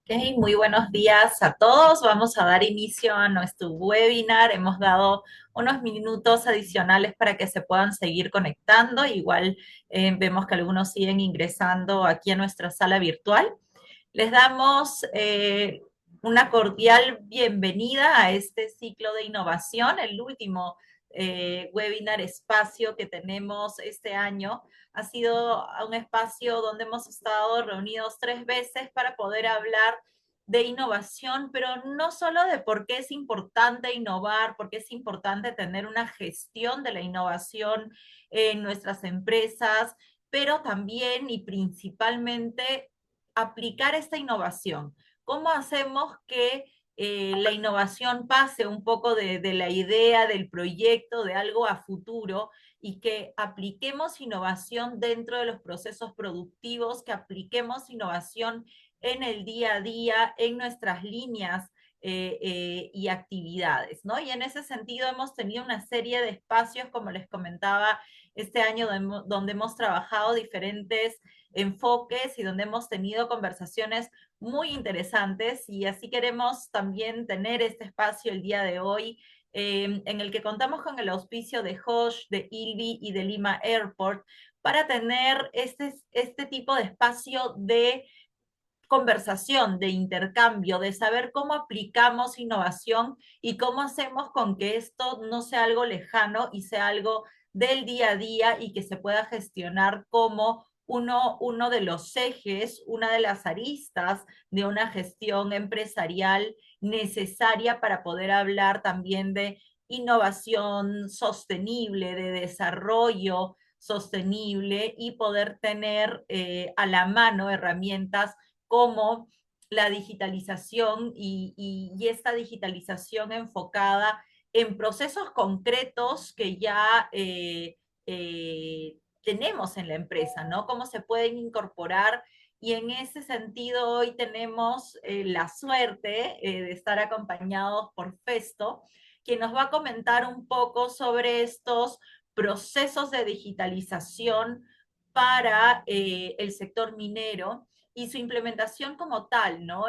Ok, muy buenos días a todos. Vamos a dar inicio a nuestro webinar. Hemos dado unos minutos adicionales para que se puedan seguir conectando. Igual vemos que algunos siguen ingresando aquí a nuestra sala virtual. Les damos una cordial bienvenida a este ciclo de innovación, el último webinar espacio que tenemos este año. Ha sido un espacio donde hemos estado reunidos 3 veces para poder hablar de innovación, pero no solo de por qué es importante innovar, por qué es importante tener una gestión de la innovación en nuestras empresas, pero también y principalmente aplicar esta innovación. ¿Cómo hacemos que la innovación pase un poco de la idea, del proyecto, de algo a futuro y que apliquemos innovación dentro de los procesos productivos, que apliquemos innovación en el día a día, en nuestras líneas y actividades, ¿no? Y en ese sentido hemos tenido una serie de espacios, como les comentaba, este año donde hemos trabajado diferentes enfoques y donde hemos tenido conversaciones muy interesantes y así queremos también tener este espacio el día de hoy en el que contamos con el auspicio de Hosh, de Ilvi y de Lima Airport para tener este tipo de espacio de conversación, de intercambio, de saber cómo aplicamos innovación y cómo hacemos con que esto no sea algo lejano y sea algo del día a día y que se pueda gestionar como uno de los ejes, una de las aristas de una gestión empresarial necesaria para poder hablar también de innovación sostenible, de desarrollo sostenible y poder tener a la mano herramientas como la digitalización y esta digitalización enfocada en procesos concretos que ya tenemos en la empresa, ¿no? Cómo se pueden incorporar. Y en ese sentido, hoy tenemos la suerte de estar acompañados por Festo, quien nos va a comentar un poco sobre estos procesos de digitalización para el sector minero y su implementación como tal, ¿no?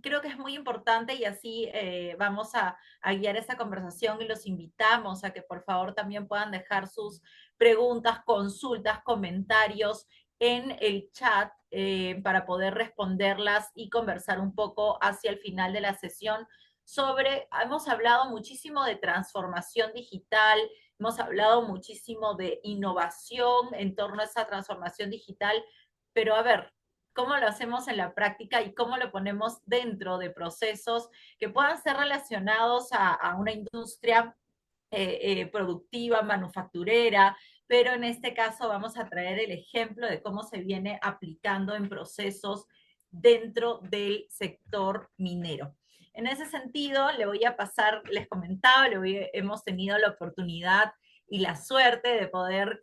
Creo que es muy importante y así vamos a guiar esta conversación y los invitamos a que por favor también puedan dejar sus preguntas, consultas, comentarios en el chat para poder responderlas y conversar un poco hacia el final de la sesión sobre, hemos hablado muchísimo de transformación digital, hemos hablado muchísimo de innovación en torno a esa transformación digital, pero a ver, cómo lo hacemos en la práctica y cómo lo ponemos dentro de procesos que puedan ser relacionados a una industria productiva, manufacturera, pero en este caso vamos a traer el ejemplo de cómo se viene aplicando en procesos dentro del sector minero. En ese sentido, le voy a pasar, les comentaba, hemos tenido la oportunidad y la suerte de poder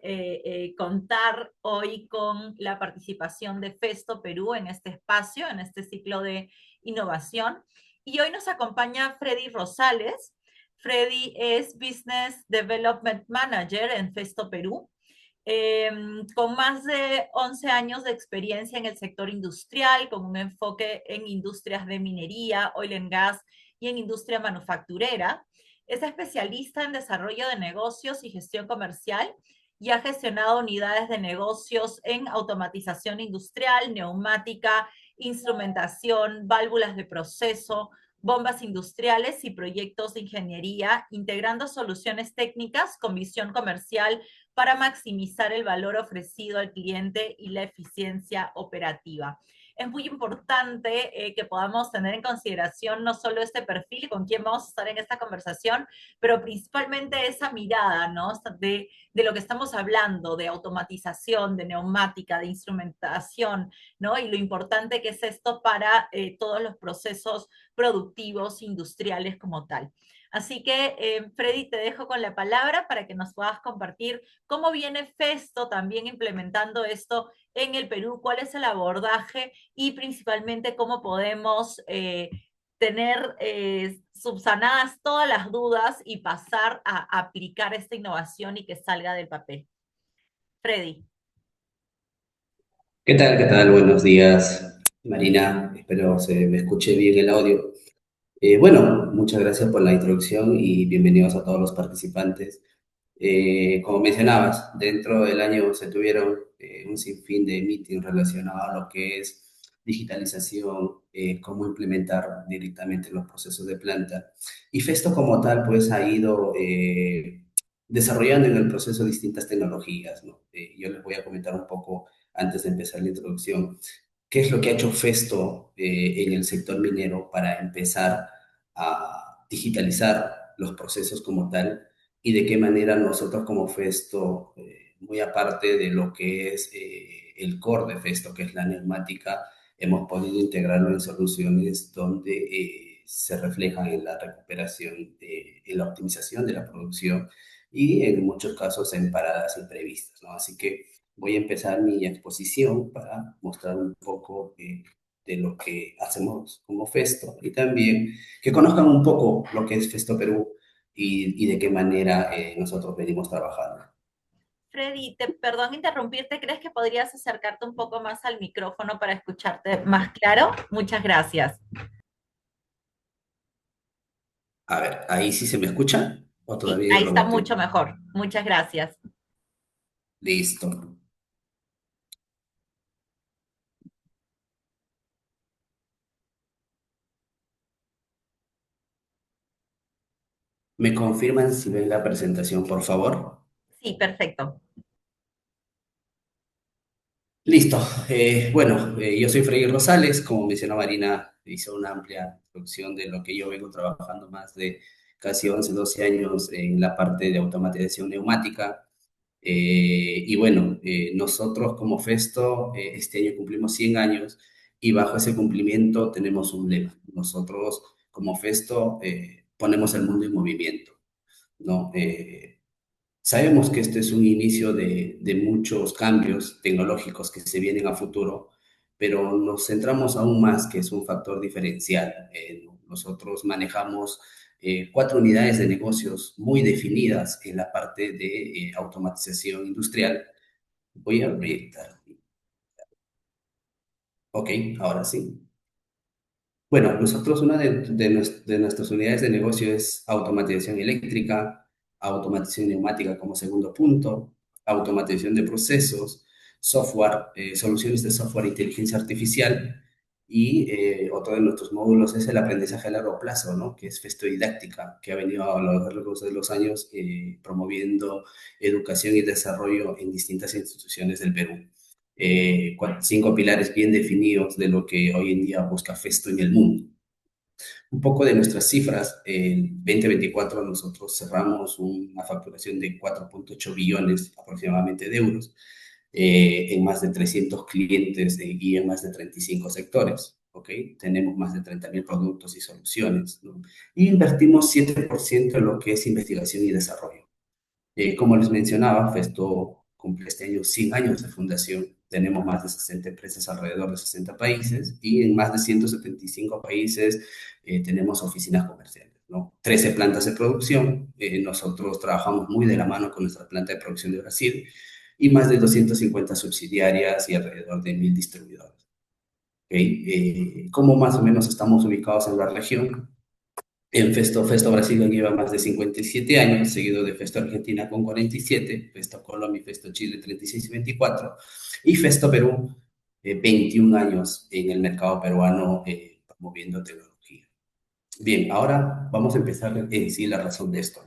contar hoy con la participación de Festo Perú en este espacio, en este ciclo de innovación. Y hoy nos acompaña Freddy Rosales. Freddy es Business Development Manager en Festo Perú, eh, con más de 11 años de experiencia en el sector industrial, con un enfoque en industrias de minería, oil and gas y en industria manufacturera. Es especialista en desarrollo de negocios y gestión comercial y ha gestionado unidades de negocios en automatización industrial, neumática, instrumentación, válvulas de proceso, bombas industriales y proyectos de ingeniería, integrando soluciones técnicas con visión comercial para maximizar el valor ofrecido al cliente y la eficiencia operativa. Es muy importante que podamos tener en consideración no solo este perfil con quien vamos a estar en esta conversación, pero principalmente esa mirada, ¿no? De lo que estamos hablando, de automatización, de neumática, de instrumentación, ¿no? Y lo importante que es esto para todos los procesos productivos, industriales como tal. Así que, Freddy, te dejo con la palabra para que nos puedas compartir cómo viene Festo también implementando esto en el Perú, cuál es el abordaje y principalmente cómo podemos tener subsanadas todas las dudas y pasar a aplicar esta innovación y que salga del papel. Freddy. ¿Qué tal? ¿Qué tal? Buenos días. Marina, espero se me escuche bien el audio. Bueno, muchas gracias por la introducción y bienvenidos a todos los participantes. Como mencionabas, dentro del año se tuvieron un sinfín de meetings relacionados a lo que es digitalización, cómo implementar directamente los procesos de planta. Y Festo como tal, pues ha ido desarrollando en el proceso distintas tecnologías, ¿no? Yo les voy a comentar un poco antes de empezar la introducción qué es lo que ha hecho Festo en el sector minero para empezar a digitalizar los procesos como tal y de qué manera nosotros como Festo, muy aparte de lo que es el core de Festo, que es la neumática, hemos podido integrarlo en soluciones donde se reflejan en la recuperación, en la optimización de la producción y en muchos casos en paradas imprevistas, ¿no? Así que voy a empezar mi exposición para mostrar un poco de lo que hacemos como Festo y también que conozcan un poco lo que es Festo Perú y de qué manera nosotros venimos trabajando. Freddy, perdón interrumpirte, ¿crees que podrías acercarte un poco más al micrófono para escucharte más claro? Muchas gracias. A ver, ¿ahí sí se me escucha? ¿O Sí, todavía ahí hay está rebote? mucho mejor. Muchas gracias. Listo. ¿Me confirman si ven la presentación, por favor? Sí, perfecto. Listo. Bueno, yo soy Freddy Rosales. Como mencionó Marina, hizo una amplia introducción de lo que yo vengo trabajando más de casi 11 12 años en la parte de automatización neumática. Y bueno, nosotros como Festo, este año cumplimos 100 años y bajo ese cumplimiento tenemos un lema. Nosotros como Festo ponemos el mundo en movimiento, ¿no? Sabemos que este es un inicio de muchos cambios tecnológicos que se vienen a futuro, pero nos centramos aún más, que es un factor diferencial. Nosotros manejamos 4 unidades de negocios muy definidas en la parte de automatización industrial. Voy a proyectar. Ok, ahora sí. Bueno, nosotros una de nuestras unidades de negocio es automatización eléctrica, automatización neumática como segundo punto, automatización de procesos, software, soluciones de software e inteligencia artificial y otro de nuestros módulos es el aprendizaje a largo plazo, ¿no? Que es Didáctica, que ha venido a lo largo de los años promoviendo educación y desarrollo en distintas instituciones del Perú. 5 pilares bien definidos de lo que hoy en día busca Festo en el mundo. Un poco de nuestras cifras, en 2024 nosotros cerramos una facturación de 4,8 billones aproximadamente de euros en más de 300 clientes y en más de 35 sectores. ¿Ok? Tenemos más de 30.000 productos y soluciones, ¿no? Y invertimos 7% en lo que es investigación y desarrollo. Como les mencionaba, Festo cumple este año 100 años de fundación. Tenemos más de 60 empresas alrededor de 60 países y en más de 175 países tenemos oficinas comerciales, ¿no? 13 plantas de producción. Nosotros trabajamos muy de la mano con nuestra planta de producción de Brasil y más de 250 subsidiarias y alrededor de 1.000 distribuidores. ¿Okay? ¿Cómo más o menos estamos ubicados en la región? En Festo Brasil lleva más de 57 años, seguido de Festo Argentina con 47, Festo Colombia y Festo Chile 36 y 24, y Festo Perú 21 años en el mercado peruano promoviendo tecnología. Bien, ahora vamos a empezar en sí la razón de esto.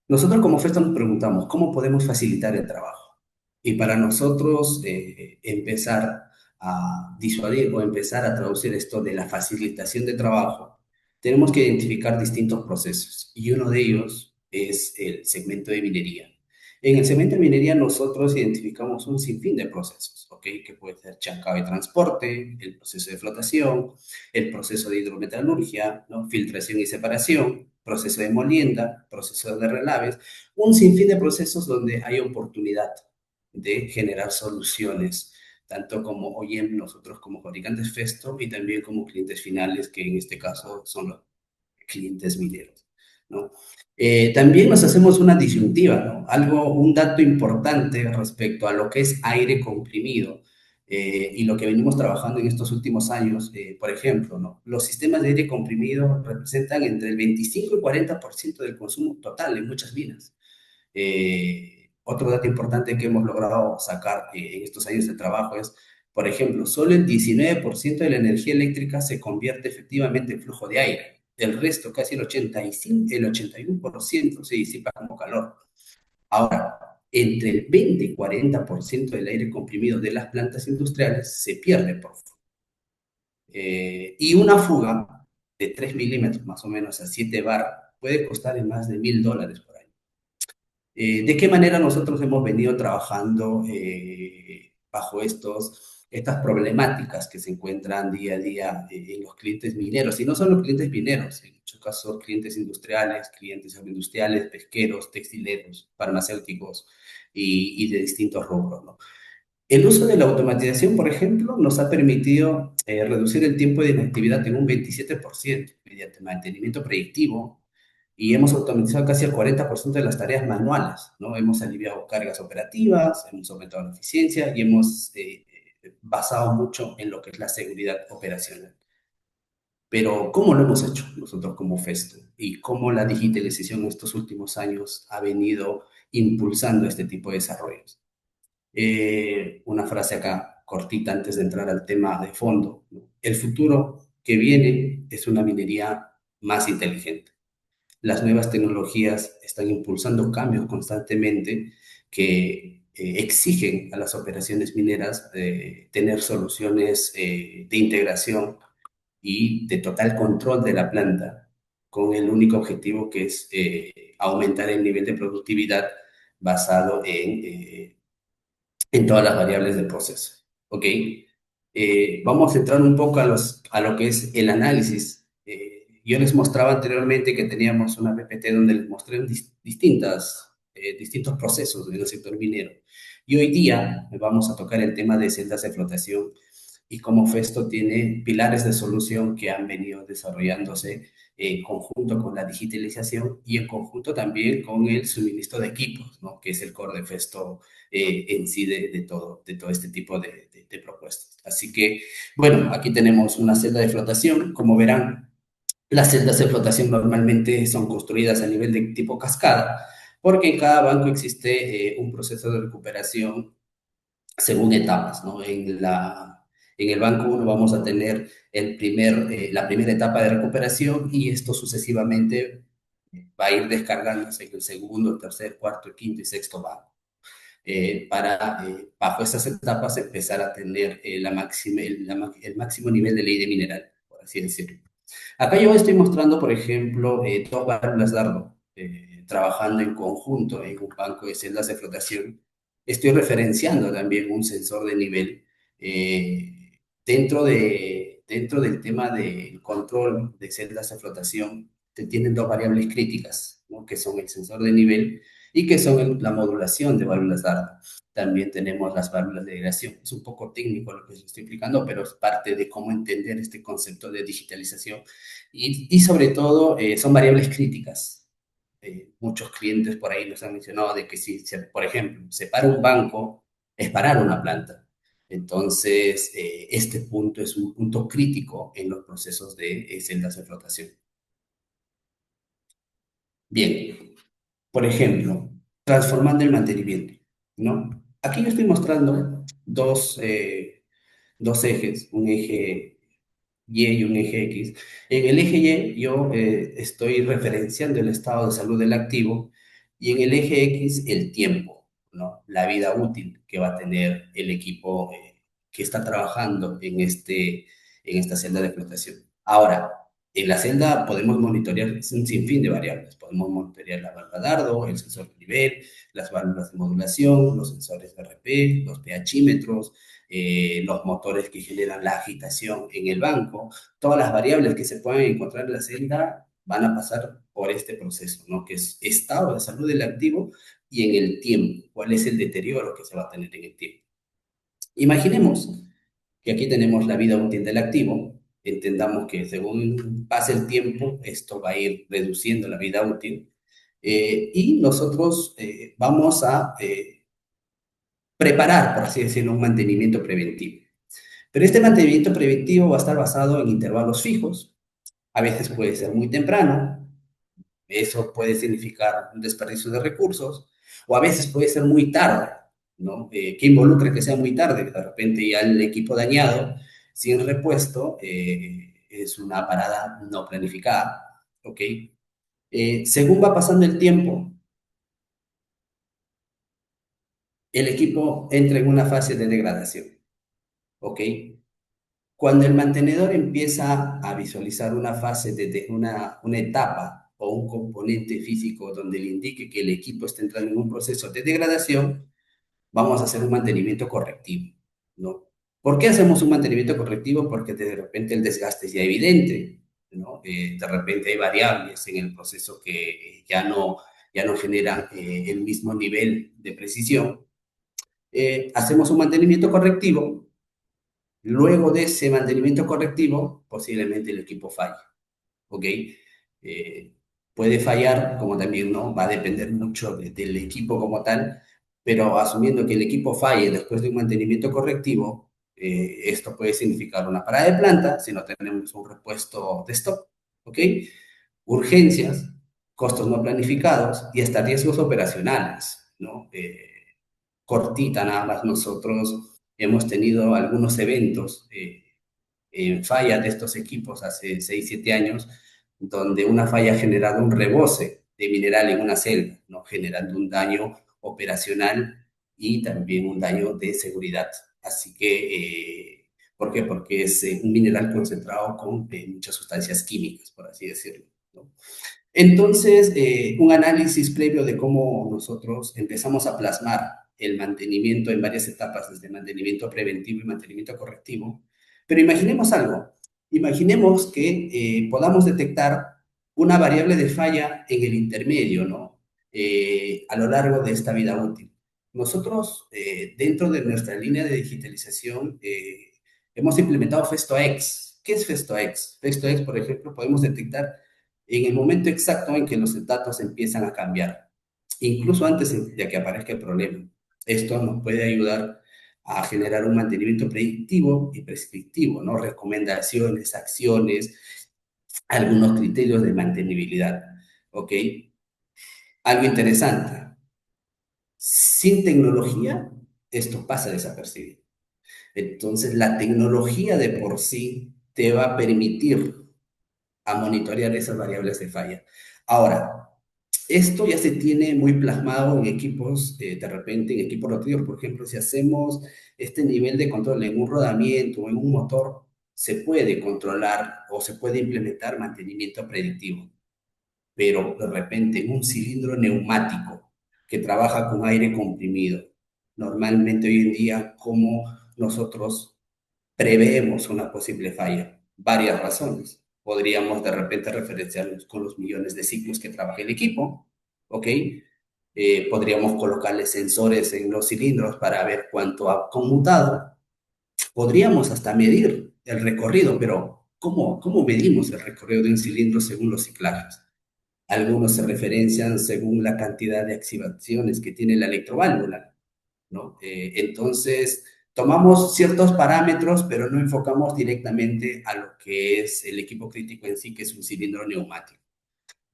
Nosotros como FESTA nos preguntamos, ¿cómo podemos facilitar el trabajo? Y para nosotros empezar a disuadir o empezar a traducir esto de la facilitación de trabajo, tenemos que identificar distintos procesos y uno de ellos es el segmento de minería. En el segmento de minería nosotros identificamos un sinfín de procesos, ¿ok? Que puede ser chancado y transporte, el proceso de flotación, el proceso de hidrometalurgia, ¿no? Filtración y separación, proceso de molienda, proceso de relaves, un sinfín de procesos donde hay oportunidad de generar soluciones, tanto como OEM, nosotros como fabricantes Festo, y también como clientes finales, que en este caso son los clientes mineros, ¿no? También nos hacemos una disyuntiva, ¿no? Un dato importante respecto a lo que es aire comprimido. Y lo que venimos trabajando en estos últimos años, por ejemplo, ¿no? Los sistemas de aire comprimido representan entre el 25 y 40% del consumo total en muchas minas. Otro dato importante que hemos logrado sacar en estos años de trabajo es, por ejemplo, solo el 19% de la energía eléctrica se convierte efectivamente en flujo de aire. El resto, casi el 85, el 81% se disipa como calor. Ahora, entre el 20 y 40% del aire comprimido de las plantas industriales se pierde por fuga. Y una fuga de 3 milímetros más o menos a 7 bar puede costar en más de $1.000 por año. ¿De qué manera nosotros hemos venido trabajando bajo estas problemáticas que se encuentran día a día en los clientes mineros? Y no solo clientes mineros, en muchos casos clientes industriales, clientes agroindustriales, pesqueros, textileros, farmacéuticos y de distintos rubros, ¿no? El uso de la automatización, por ejemplo, nos ha permitido reducir el tiempo de inactividad en un 27% mediante mantenimiento predictivo y hemos automatizado casi el 40% de las tareas manuales, ¿no? Hemos aliviado cargas operativas, hemos aumentado la eficiencia y hemos basado mucho en lo que es la seguridad operacional. Pero ¿cómo lo hemos hecho nosotros como Festo? Y cómo la digitalización en estos últimos años ha venido impulsando este tipo de desarrollos. Una frase acá cortita antes de entrar al tema de fondo, ¿no? El futuro que viene es una minería más inteligente. Las nuevas tecnologías están impulsando cambios constantemente que exigen a las operaciones mineras tener soluciones de integración y de total control de la planta, con el único objetivo que es aumentar el nivel de productividad basado en todas las variables del proceso. ¿Ok? Vamos a entrar un poco a lo que es el análisis. Yo les mostraba anteriormente que teníamos una PPT donde les mostré distintos procesos en el sector minero. Y hoy día vamos a tocar el tema de celdas de flotación y cómo Festo tiene pilares de solución que han venido desarrollándose en conjunto con la digitalización y en conjunto también con el suministro de equipos, ¿no? Que es el core de Festo en sí de todo este tipo de propuestas. Así que, bueno, aquí tenemos una celda de flotación. Como verán, las celdas de flotación normalmente son construidas a nivel de tipo cascada, porque en cada banco existe un proceso de recuperación según etapas, ¿no? En el banco uno vamos a tener la primera etapa de recuperación y esto sucesivamente va a ir descargándose en el segundo, tercer, cuarto, quinto y sexto banco. Bajo estas etapas, empezar a tener el máximo nivel de ley de mineral, por así decirlo. Acá yo estoy mostrando, por ejemplo, dos válvulas Dardo trabajando en conjunto en un banco de celdas de flotación. Estoy referenciando también un sensor de nivel dentro del tema del control de celdas de flotación. Te tienen dos variables críticas, ¿no? Que son el sensor de nivel y que son la modulación de válvulas Dardo. También tenemos las válvulas de aireación. Es un poco técnico lo que les estoy explicando, pero es parte de cómo entender este concepto de digitalización y sobre todo son variables críticas. Muchos clientes por ahí nos han mencionado de que si, por ejemplo, se para un banco, es parar una planta. Entonces, este punto es un punto crítico en los procesos de celdas de flotación. Bien, por ejemplo, transformando el mantenimiento, ¿no? Aquí yo estoy mostrando dos ejes, un eje Y un eje X. En el eje Y yo estoy referenciando el estado de salud del activo y en el eje X el tiempo, ¿no? La vida útil que va a tener el equipo que está trabajando en esta celda de explotación. Ahora, en la celda podemos monitorear un sinfín de variables. Podemos monitorear la válvula Dardo, el sensor de nivel, las válvulas de modulación, los sensores de RP, los pHímetros, los motores que generan la agitación en el banco, todas las variables que se pueden encontrar en la celda van a pasar por este proceso, ¿no? Que es estado de salud del activo y en el tiempo, cuál es el deterioro que se va a tener en el tiempo. Imaginemos que aquí tenemos la vida útil del activo, entendamos que según pase el tiempo, esto va a ir reduciendo la vida útil y nosotros vamos a preparar, por así decirlo, un mantenimiento preventivo. Pero este mantenimiento preventivo va a estar basado en intervalos fijos. A veces puede ser muy temprano, eso puede significar un desperdicio de recursos, o a veces puede ser muy tarde, ¿no? ¿Qué involucra que sea muy tarde? De repente ya el equipo dañado, sin repuesto, es una parada no planificada, ¿ok? Según va pasando el tiempo, el equipo entra en una fase de degradación, ¿ok? Cuando el mantenedor empieza a visualizar una fase de una etapa o un componente físico donde le indique que el equipo está entrando en un proceso de degradación, vamos a hacer un mantenimiento correctivo, ¿no? ¿Por qué hacemos un mantenimiento correctivo? Porque de repente el desgaste es ya evidente, ¿no? De repente hay variables en el proceso que ya no generan el mismo nivel de precisión. Hacemos un mantenimiento correctivo. Luego de ese mantenimiento correctivo, posiblemente el equipo falle, ¿ok? Eh, Puede fallar, como también no, va a depender mucho del equipo como tal, pero asumiendo que el equipo falle después de un mantenimiento correctivo, esto puede significar una parada de planta si no tenemos un repuesto de stock, ¿ok? Urgencias, costos no planificados y hasta riesgos operacionales, ¿no? Cortita nada más, nosotros hemos tenido algunos eventos en falla de estos equipos hace 6 7 años, donde una falla ha generado un rebose de mineral en una celda, ¿no? Generando un daño operacional y también un daño de seguridad. Así que, ¿por qué? Porque es un mineral concentrado con muchas sustancias químicas, por así decirlo, ¿no? Entonces, un análisis previo de cómo nosotros empezamos a plasmar el mantenimiento en varias etapas, desde mantenimiento preventivo y mantenimiento correctivo. Pero imaginemos algo, imaginemos que podamos detectar una variable de falla en el intermedio, ¿no? A lo largo de esta vida útil. Nosotros, dentro de nuestra línea de digitalización, hemos implementado FestoX. ¿Qué es FestoX? FestoX, por ejemplo, podemos detectar en el momento exacto en que los datos empiezan a cambiar, incluso antes de que aparezca el problema. Esto nos puede ayudar a generar un mantenimiento predictivo y prescriptivo, ¿no? Recomendaciones, acciones, algunos criterios de mantenibilidad, ¿ok? Algo interesante, sin tecnología, esto pasa desapercibido. Entonces, la tecnología de por sí te va a permitir a monitorear esas variables de falla. Ahora, esto ya se tiene muy plasmado en equipos, de repente en equipos rotativos, por ejemplo, si hacemos este nivel de control en un rodamiento o en un motor, se puede controlar o se puede implementar mantenimiento predictivo, pero de repente en un cilindro neumático que trabaja con aire comprimido, normalmente hoy en día, ¿cómo nosotros preveemos una posible falla? Varias razones. Podríamos de repente referenciarnos con los millones de ciclos que trabaja el equipo, ¿ok? Podríamos colocarle sensores en los cilindros para ver cuánto ha conmutado. Podríamos hasta medir el recorrido, pero ¿cómo medimos el recorrido de un cilindro según los ciclajes? Algunos se referencian según la cantidad de activaciones que tiene la electroválvula, ¿no? Entonces, tomamos ciertos parámetros, pero no enfocamos directamente a lo que es el equipo crítico en sí, que es un cilindro neumático.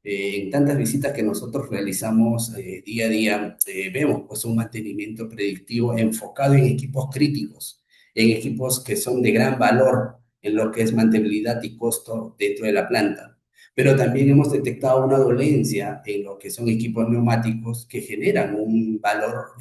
En tantas visitas que nosotros realizamos día a día, vemos pues un mantenimiento predictivo enfocado en equipos críticos, en equipos que son de gran valor en lo que es mantenibilidad y costo dentro de la planta. Pero también hemos detectado una dolencia en lo que son equipos neumáticos que generan un valor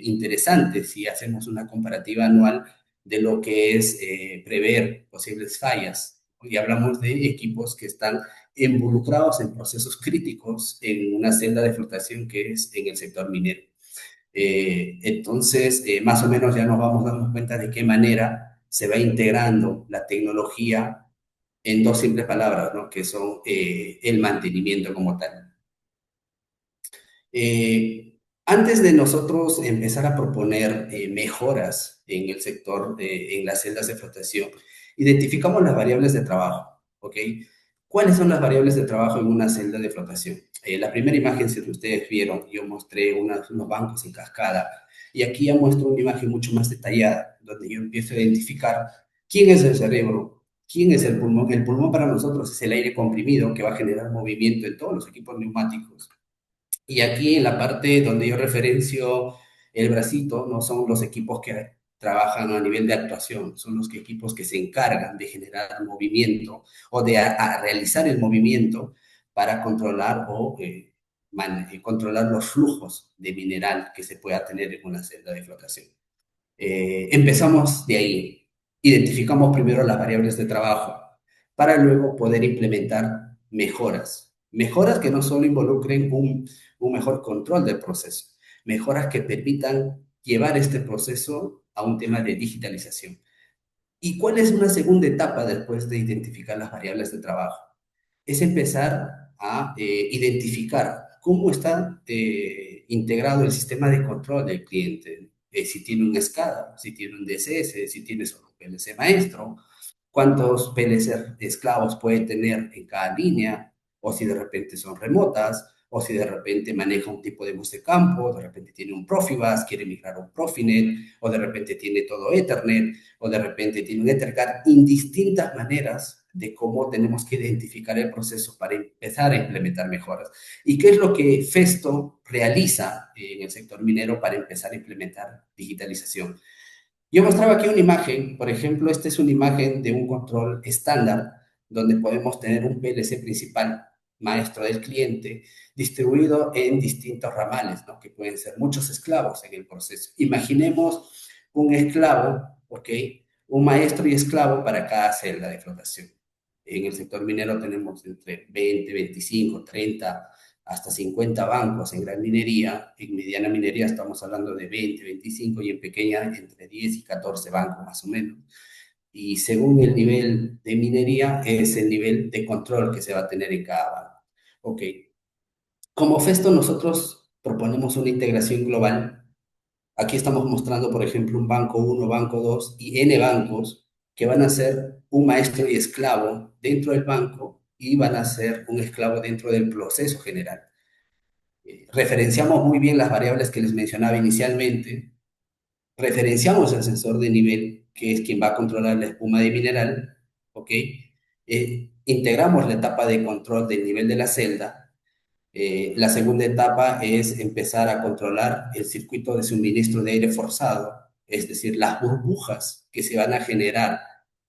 interesante si hacemos una comparativa anual de lo que es prever posibles fallas. Y hablamos de equipos que están involucrados en procesos críticos en una celda de flotación que es en el sector minero. Entonces, más o menos ya nos vamos dando cuenta de qué manera se va integrando la tecnología en dos simples palabras, ¿no? Que son el mantenimiento como tal. Antes de nosotros empezar a proponer mejoras en el sector, en las celdas de flotación, identificamos las variables de trabajo, ¿ok? ¿Cuáles son las variables de trabajo en una celda de flotación? La primera imagen, si ustedes vieron, yo mostré unos bancos en cascada y aquí ya muestro una imagen mucho más detallada, donde yo empiezo a identificar quién es el cerebro, quién es el pulmón. El pulmón para nosotros es el aire comprimido que va a generar movimiento en todos los equipos neumáticos. Y aquí en la parte donde yo referencio el bracito, no son los equipos que trabajan a nivel de actuación, son los equipos que se encargan de generar movimiento o de a realizar el movimiento para controlar o controlar los flujos de mineral que se pueda tener en una celda de flotación. Empezamos de ahí. Identificamos primero las variables de trabajo para luego poder implementar mejoras. Mejoras que no solo involucren un mejor control del proceso, mejoras que permitan llevar este proceso a un tema de digitalización. ¿Y cuál es una segunda etapa después de identificar las variables de trabajo? Es empezar a identificar cómo está integrado el sistema de control del cliente. Si tiene un SCADA, si tiene un DSS, si tiene solo un PLC maestro, cuántos PLC esclavos puede tener en cada línea, o si de repente son remotas, o si de repente maneja un tipo de bus de campo, de repente tiene un Profibus, quiere migrar a un Profinet, o de repente tiene todo Ethernet, o de repente tiene un Ethercad, indistintas maneras de cómo tenemos que identificar el proceso para empezar a implementar mejoras. ¿Y qué es lo que Festo realiza en el sector minero para empezar a implementar digitalización? Yo mostraba aquí una imagen, por ejemplo, esta es una imagen de un control estándar, donde podemos tener un PLC principal, maestro del cliente, distribuido en distintos ramales, ¿no? Que pueden ser muchos esclavos en el proceso. Imaginemos un esclavo, ¿ok? Un maestro y esclavo para cada celda de flotación. En el sector minero tenemos entre 20, 25, 30 hasta 50 bancos en gran minería. En mediana minería estamos hablando de 20, 25 y en pequeña entre 10 y 14 bancos más o menos. Y según el nivel de minería es el nivel de control que se va a tener en cada banco. Ok, como Festo nosotros proponemos una integración global. Aquí estamos mostrando, por ejemplo, un banco uno, banco 2 y N bancos que van a ser un maestro y esclavo dentro del banco y van a ser un esclavo dentro del proceso general. Referenciamos muy bien las variables que les mencionaba inicialmente, referenciamos el sensor de nivel, que es quien va a controlar la espuma de mineral, ¿ok? Integramos la etapa de control del nivel de la celda. La segunda etapa es empezar a controlar el circuito de suministro de aire forzado, es decir, las burbujas que se van a generar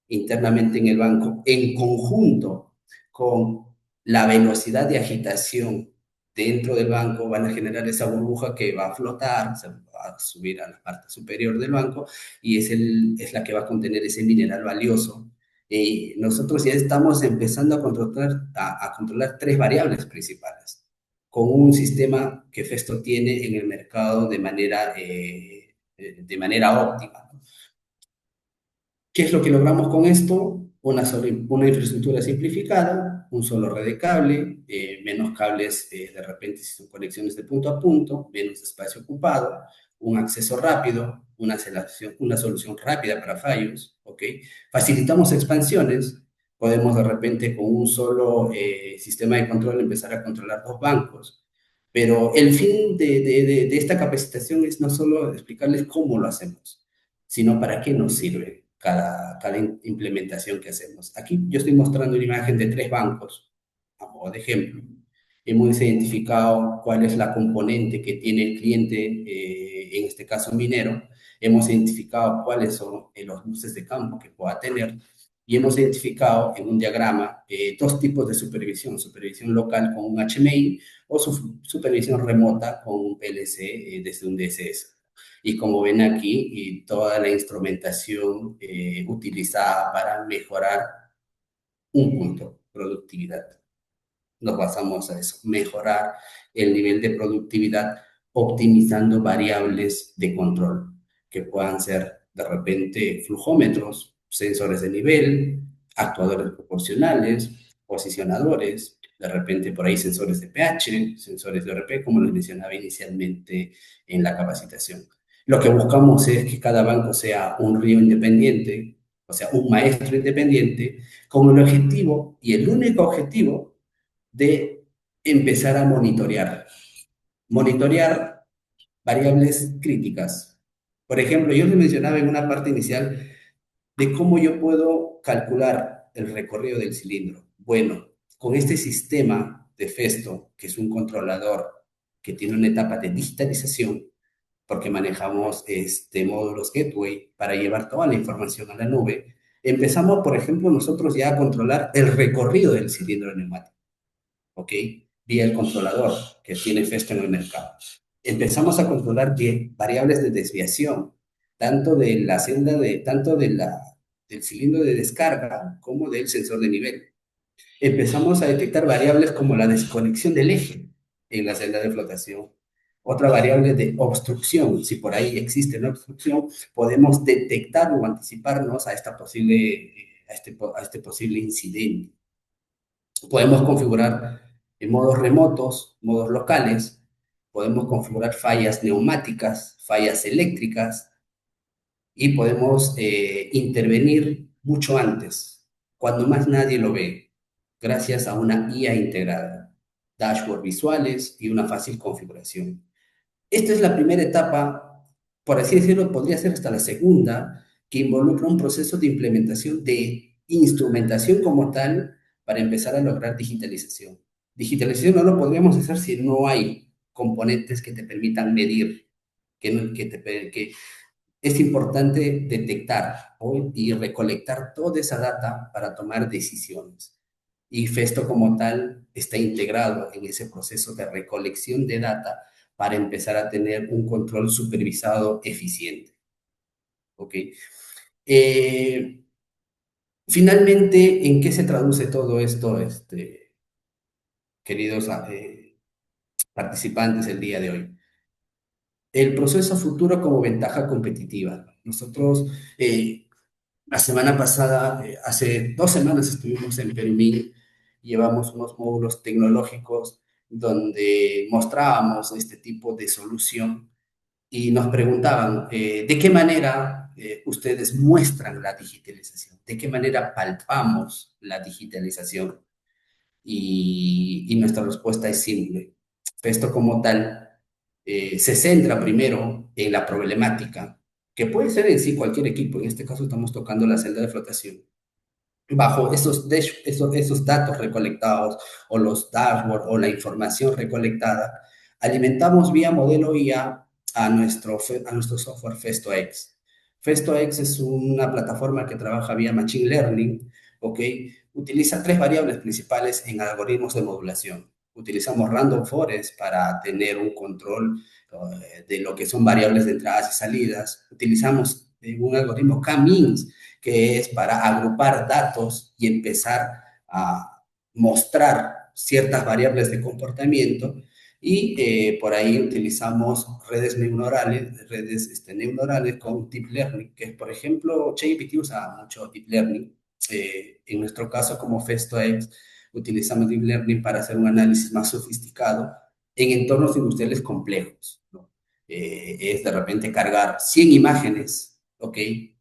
internamente en el banco en conjunto con la velocidad de agitación dentro del banco van a generar esa burbuja que va a flotar, se va a subir a la parte superior del banco y es la que va a contener ese mineral valioso. Nosotros ya estamos empezando a controlar tres variables principales con un sistema que Festo tiene en el mercado de manera óptima. ¿Qué es lo que logramos con esto? Una infraestructura simplificada, un solo red de cable, menos cables de repente si son conexiones de punto a punto, menos espacio ocupado, un acceso rápido, una solución rápida para fallos, ¿ok? Facilitamos expansiones, podemos de repente con un solo sistema de control empezar a controlar dos bancos, pero el fin de esta capacitación es no solo explicarles cómo lo hacemos, sino para qué nos sirve cada implementación que hacemos. Aquí yo estoy mostrando una imagen de tres bancos, a modo de ejemplo. Hemos identificado cuál es la componente que tiene el cliente, en este caso minero. Hemos identificado cuáles son los buses de campo que pueda tener. Y hemos identificado en un diagrama dos tipos de supervisión. Supervisión local con un HMI o supervisión remota con un PLC desde un DSS. Y como ven aquí, y toda la instrumentación utilizada para mejorar un punto, productividad. Nos basamos a eso, mejorar el nivel de productividad optimizando variables de control, que puedan ser de repente flujómetros, sensores de nivel, actuadores proporcionales, posicionadores, de repente por ahí sensores de pH, sensores de ORP, como les mencionaba inicialmente en la capacitación. Lo que buscamos es que cada banco sea un río independiente, o sea, un maestro independiente, con el objetivo y el único objetivo de empezar a monitorear. Monitorear variables críticas. Por ejemplo, yo les mencionaba en una parte inicial de cómo yo puedo calcular el recorrido del cilindro. Bueno, con este sistema de Festo, que es un controlador que tiene una etapa de digitalización, porque manejamos módulos gateway para llevar toda la información a la nube, empezamos, por ejemplo, nosotros ya a controlar el recorrido del cilindro neumático, ¿ok? Vía el controlador que tiene Festo en el mercado. Empezamos a controlar variables de desviación, tanto del cilindro de descarga como del sensor de nivel. Empezamos a detectar variables como la desconexión del eje en la celda de flotación. Otra variable de obstrucción, si por ahí existe una obstrucción, podemos detectar o anticiparnos a, a este posible incidente. Podemos configurar en modos remotos, modos locales, podemos configurar fallas neumáticas, fallas eléctricas y podemos intervenir mucho antes, cuando más nadie lo ve, gracias a una IA integrada, dashboard visuales y una fácil configuración. Esta es la primera etapa, por así decirlo, podría ser hasta la segunda, que involucra un proceso de implementación de instrumentación como tal para empezar a lograr digitalización. Digitalización no lo podríamos hacer si no hay componentes que te permitan medir, que es importante detectar y recolectar toda esa data para tomar decisiones. Y Festo como tal está integrado en ese proceso de recolección de data para empezar a tener un control supervisado eficiente. ¿Ok? Eh, Finalmente, ¿en qué se traduce todo esto, queridos participantes el día de hoy? El proceso futuro como ventaja competitiva. Nosotros, la semana pasada, hace 2 semanas estuvimos en Perumín, llevamos unos módulos tecnológicos donde mostrábamos este tipo de solución y nos preguntaban de qué manera ustedes muestran la digitalización, de qué manera palpamos la digitalización. Y nuestra respuesta es simple. Esto como tal se centra primero en la problemática, que puede ser en sí cualquier equipo, en este caso estamos tocando la celda de flotación. Bajo esos datos recolectados o los dashboards o la información recolectada, alimentamos vía modelo IA a nuestro software FestoX. FestoX es una plataforma que trabaja vía Machine Learning, ¿ok? Utiliza tres variables principales en algoritmos de modulación. Utilizamos Random Forest para tener un control de lo que son variables de entradas y salidas. Utilizamos un algoritmo K-means, que es para agrupar datos y empezar a mostrar ciertas variables de comportamiento. Y por ahí utilizamos redes neuronales con Deep Learning, que por ejemplo, ChatGPT usa mucho Deep Learning. En nuestro caso, como FestoX, utilizamos Deep Learning para hacer un análisis más sofisticado en entornos industriales complejos, ¿no? Es de repente cargar 100 imágenes, ¿ok?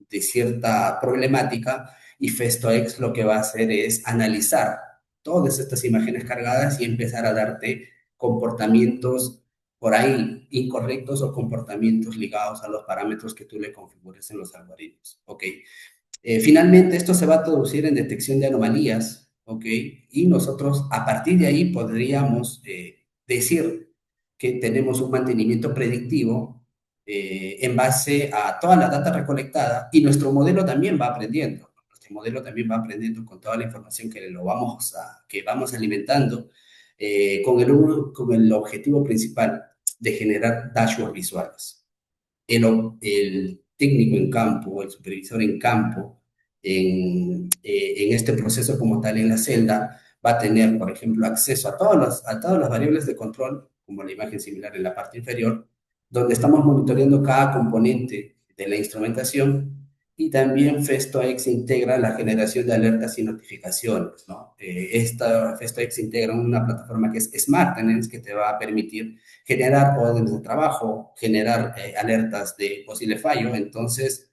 De cierta problemática y FestoX lo que va a hacer es analizar todas estas imágenes cargadas y empezar a darte comportamientos por ahí incorrectos o comportamientos ligados a los parámetros que tú le configures en los algoritmos, ¿ok? Finalmente, esto se va a traducir en detección de anomalías, ¿ok? Y nosotros a partir de ahí podríamos decir que tenemos un mantenimiento predictivo en base a toda la data recolectada y nuestro modelo también va aprendiendo. Nuestro modelo también va aprendiendo con toda la información que vamos alimentando con el objetivo principal de generar dashboards visuales. El técnico en campo, el supervisor en campo, en este proceso como tal en la celda, va a tener, por ejemplo, acceso a todas las variables de control, como la imagen similar en la parte inferior, donde estamos monitoreando cada componente de la instrumentación y también FestoX integra la generación de alertas y notificaciones, ¿no? FestoX integra una plataforma que es Smart Tenants, que te va a permitir generar órdenes de trabajo, generar alertas de posible fallo. Entonces,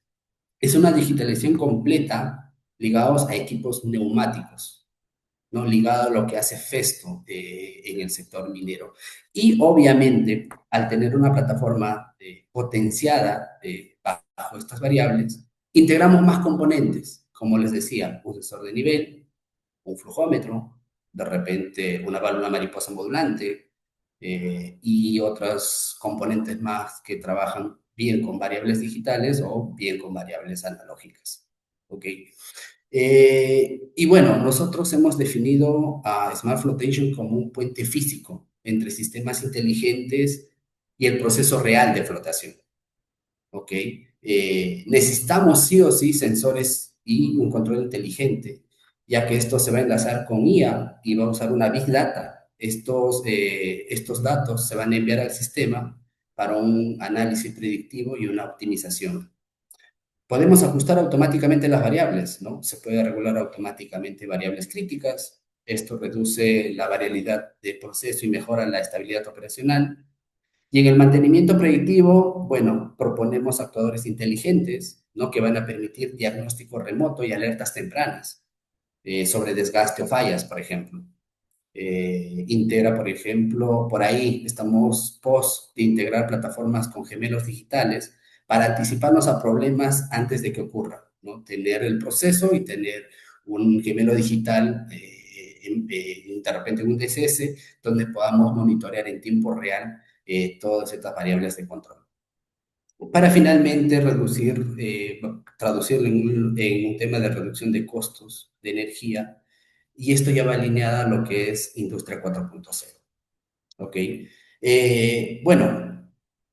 es una digitalización completa ligados a equipos neumáticos. ¿no? Ligado a lo que hace Festo en el sector minero. Y obviamente, al tener una plataforma potenciada bajo estas variables, integramos más componentes, como les decía, un sensor de nivel, un flujómetro, de repente una válvula mariposa modulante y otros componentes más que trabajan bien con variables digitales o bien con variables analógicas. ¿Ok? Y bueno, nosotros hemos definido a Smart Flotation como un puente físico entre sistemas inteligentes y el proceso real de flotación. ¿Ok? Necesitamos sí o sí sensores y un control inteligente, ya que esto se va a enlazar con IA y va a usar una Big Data. Estos datos se van a enviar al sistema para un análisis predictivo y una optimización. Podemos ajustar automáticamente las variables, ¿no? Se puede regular automáticamente variables críticas. Esto reduce la variabilidad de proceso y mejora la estabilidad operacional. Y en el mantenimiento predictivo, bueno, proponemos actuadores inteligentes, ¿no? Que van a permitir diagnóstico remoto y alertas tempranas sobre desgaste o fallas, por ejemplo. Integra, por ejemplo, por ahí estamos post de integrar plataformas con gemelos digitales para anticiparnos a problemas antes de que ocurran, ¿no? Tener el proceso y tener un gemelo digital, de repente un DCS, donde podamos monitorear en tiempo real todas estas variables de control. Para finalmente traducirlo en un tema de reducción de costos de energía, y esto ya va alineada a lo que es Industria 4.0. ¿Ok? Bueno,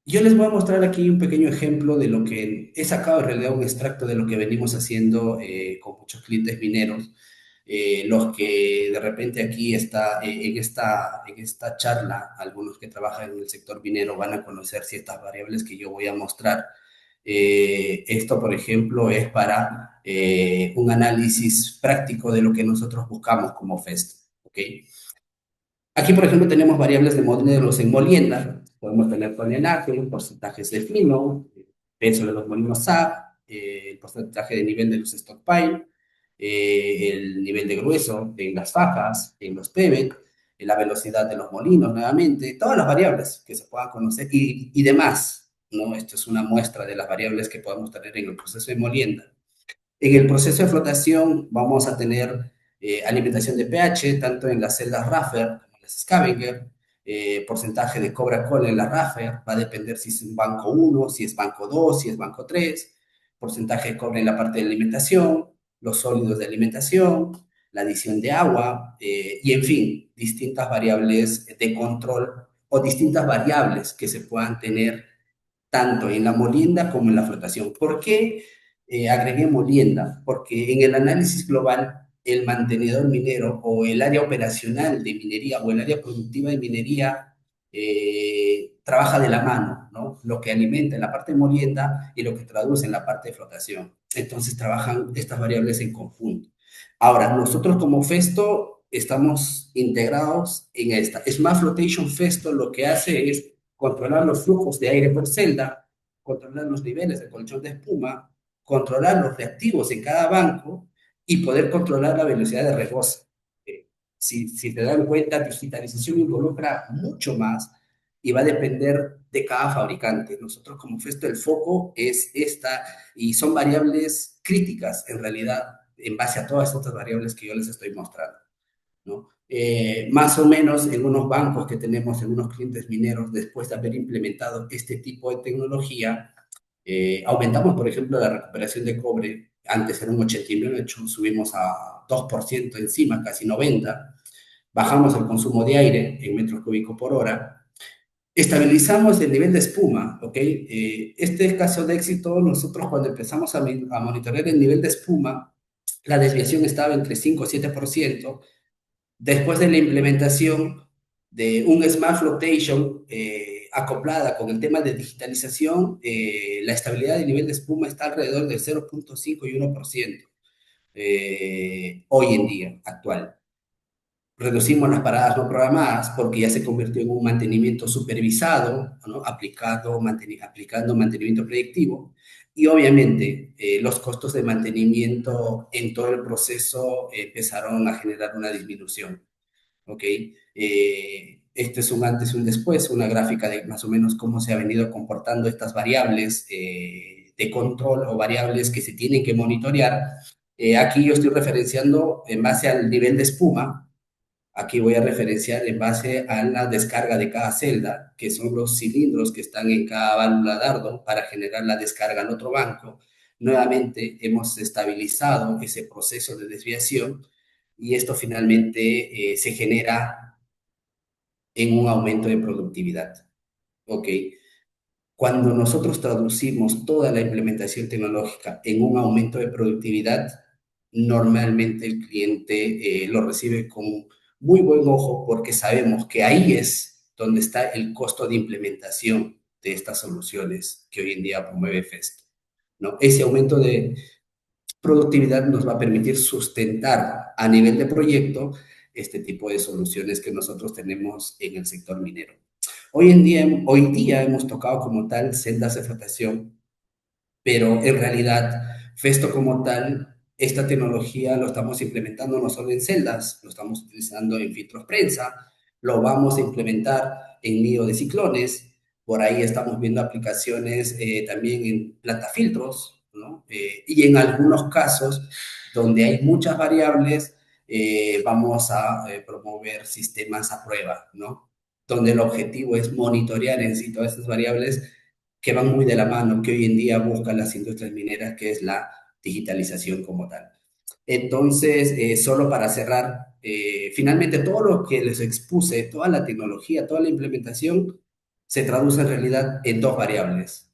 yo les voy a mostrar aquí un pequeño ejemplo de lo que he sacado en realidad un extracto de lo que venimos haciendo con muchos clientes mineros, los que de repente aquí está, en esta charla, algunos que trabajan en el sector minero van a conocer ciertas variables que yo voy a mostrar. Esto, por ejemplo, es para un análisis práctico de lo que nosotros buscamos como FEST. ¿Ok? Aquí, por ejemplo, tenemos variables de modelos en molienda. Podemos tener tonelaje, porcentajes de fino, peso de los molinos SAP, el porcentaje de nivel de los stockpile, el nivel de grueso en las fajas, en los pebet, la velocidad de los molinos nuevamente, todas las variables que se puedan conocer y demás, ¿no? Esto es una muestra de las variables que podemos tener en el proceso de molienda. En el proceso de flotación vamos a tener alimentación de pH, tanto en las celdas Raffer como en las Scavenger, porcentaje de Cobra-Cola en la Raffer, va a depender si es un banco 1, si es banco 2, si es banco 3, porcentaje de cobre en la parte de alimentación, los sólidos de alimentación, la adición de agua, y en fin, distintas variables de control o distintas variables que se puedan tener tanto en la molienda como en la flotación. ¿Por qué agregué molienda? Porque en el análisis global, el mantenedor minero o el área operacional de minería o el área productiva de minería trabaja de la mano, ¿no? Lo que alimenta en la parte de molienda y lo que traduce en la parte de flotación. Entonces trabajan estas variables en conjunto. Ahora, nosotros como Festo estamos integrados en esta. Smart Flotation Festo lo que hace es controlar los flujos de aire por celda, controlar los niveles de colchón de espuma, controlar los reactivos en cada banco y poder controlar la velocidad de regoce. Si te dan cuenta, digitalización involucra mucho más y va a depender de cada fabricante. Nosotros como Festo el foco es esta y son variables críticas en realidad en base a todas estas variables que yo les estoy mostrando, ¿no? Más o menos en unos bancos que tenemos, en unos clientes mineros, después de haber implementado este tipo de tecnología, aumentamos, por ejemplo, la recuperación de cobre. Antes era un 89, subimos a 2% encima, casi 90. Bajamos el consumo de aire en metros cúbicos por hora. Estabilizamos el nivel de espuma, ¿ok? Este caso de éxito, nosotros cuando empezamos a monitorear el nivel de espuma, la desviación estaba entre 5 y 7%. Después de la implementación de un Smart Flotation acoplada con el tema de digitalización, la estabilidad del nivel de espuma está alrededor del 0.5 y 1% hoy en día, actual. reducimos las paradas no programadas porque ya se convirtió en un mantenimiento supervisado, ¿no? Aplicando mantenimiento predictivo. Y obviamente los costos de mantenimiento en todo el proceso empezaron a generar una disminución. ¿Ok? Este es un antes y un después, una gráfica de más o menos cómo se ha venido comportando estas variables de control o variables que se tienen que monitorear. Aquí yo estoy referenciando en base al nivel de espuma. Aquí voy a referenciar en base a la descarga de cada celda, que son los cilindros que están en cada válvula dardo para generar la descarga al otro banco. Nuevamente hemos estabilizado ese proceso de desviación y esto finalmente se genera en un aumento de productividad. ¿Ok? Cuando nosotros traducimos toda la implementación tecnológica en un aumento de productividad, normalmente el cliente lo recibe con muy buen ojo porque sabemos que ahí es donde está el costo de implementación de estas soluciones que hoy en día promueve FEST, ¿no? Ese aumento de productividad nos va a permitir sustentar a nivel de proyecto este tipo de soluciones que nosotros tenemos en el sector minero. Hoy día hemos tocado como tal celdas de flotación, pero en realidad Festo como tal, esta tecnología lo estamos implementando no solo en celdas, lo estamos utilizando en filtros prensa, lo vamos a implementar en nido de ciclones, por ahí estamos viendo aplicaciones también en plantafiltros, ¿no? Y en algunos casos donde hay muchas variables, vamos a promover sistemas a prueba, ¿no? Donde el objetivo es monitorear en sí todas estas variables que van muy de la mano, que hoy en día buscan las industrias mineras, que es la digitalización como tal. Entonces, solo para cerrar, finalmente todo lo que les expuse, toda la tecnología, toda la implementación, se traduce en realidad en dos variables,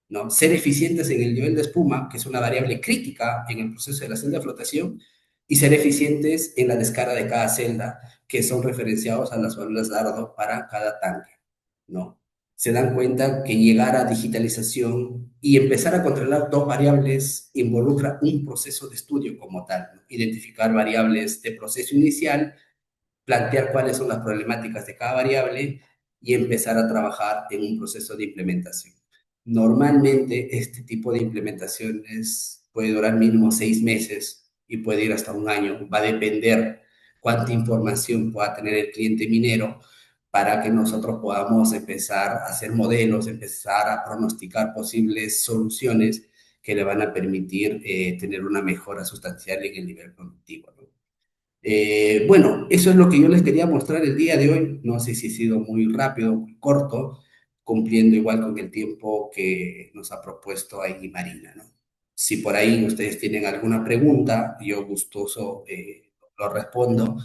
¿no? Ser eficientes en el nivel de espuma, que es una variable crítica en el proceso de la celda de flotación, y ser eficientes en la descarga de cada celda, que son referenciados a las válvulas Dardo para cada tanque, ¿no? Se dan cuenta que llegar a digitalización y empezar a controlar dos variables involucra un proceso de estudio como tal, ¿no? Identificar variables de proceso inicial, plantear cuáles son las problemáticas de cada variable y empezar a trabajar en un proceso de implementación. Normalmente este tipo de implementaciones puede durar mínimo 6 meses y puede ir hasta un año. Va a depender cuánta información pueda tener el cliente minero para que nosotros podamos empezar a hacer modelos, empezar a pronosticar posibles soluciones que le van a permitir tener una mejora sustancial en el nivel productivo, ¿no? Bueno, eso es lo que yo les quería mostrar el día de hoy. No sé si ha sido muy rápido, muy corto, cumpliendo igual con el tiempo que nos ha propuesto ahí Marina, ¿no? Si por ahí ustedes tienen alguna pregunta, yo gustoso lo respondo.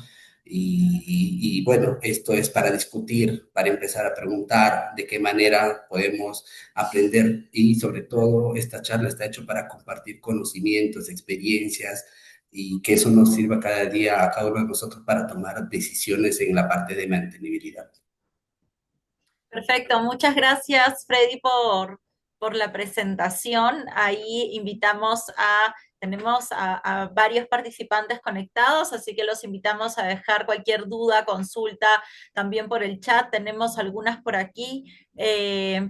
Bueno, esto es para discutir, para empezar a preguntar de qué manera podemos aprender y sobre todo esta charla está hecha para compartir conocimientos, experiencias y que eso nos sirva cada día a cada uno de nosotros para tomar decisiones en la parte de mantenibilidad. Perfecto, muchas gracias Freddy por la presentación. Ahí tenemos a varios participantes conectados, así que los invitamos a dejar cualquier duda, consulta también por el chat. Tenemos algunas por aquí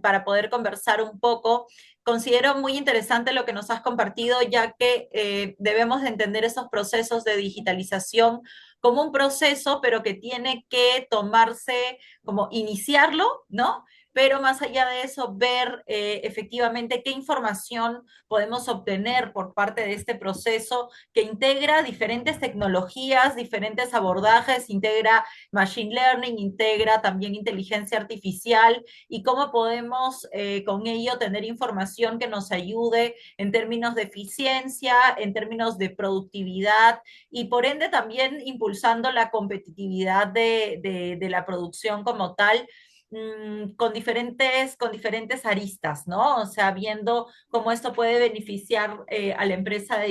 para poder conversar un poco. Considero muy interesante lo que nos has compartido, ya que debemos de entender esos procesos de digitalización como un proceso, pero que tiene que tomarse como iniciarlo, ¿no? Pero más allá de eso, ver efectivamente qué información podemos obtener por parte de este proceso que integra diferentes tecnologías, diferentes abordajes, integra machine learning, integra también inteligencia artificial y cómo podemos con ello tener información que nos ayude en términos de eficiencia, en términos de productividad y por ende también impulsando la competitividad de la producción como tal, con diferentes aristas, ¿no? O sea, viendo cómo esto puede beneficiar a la empresa de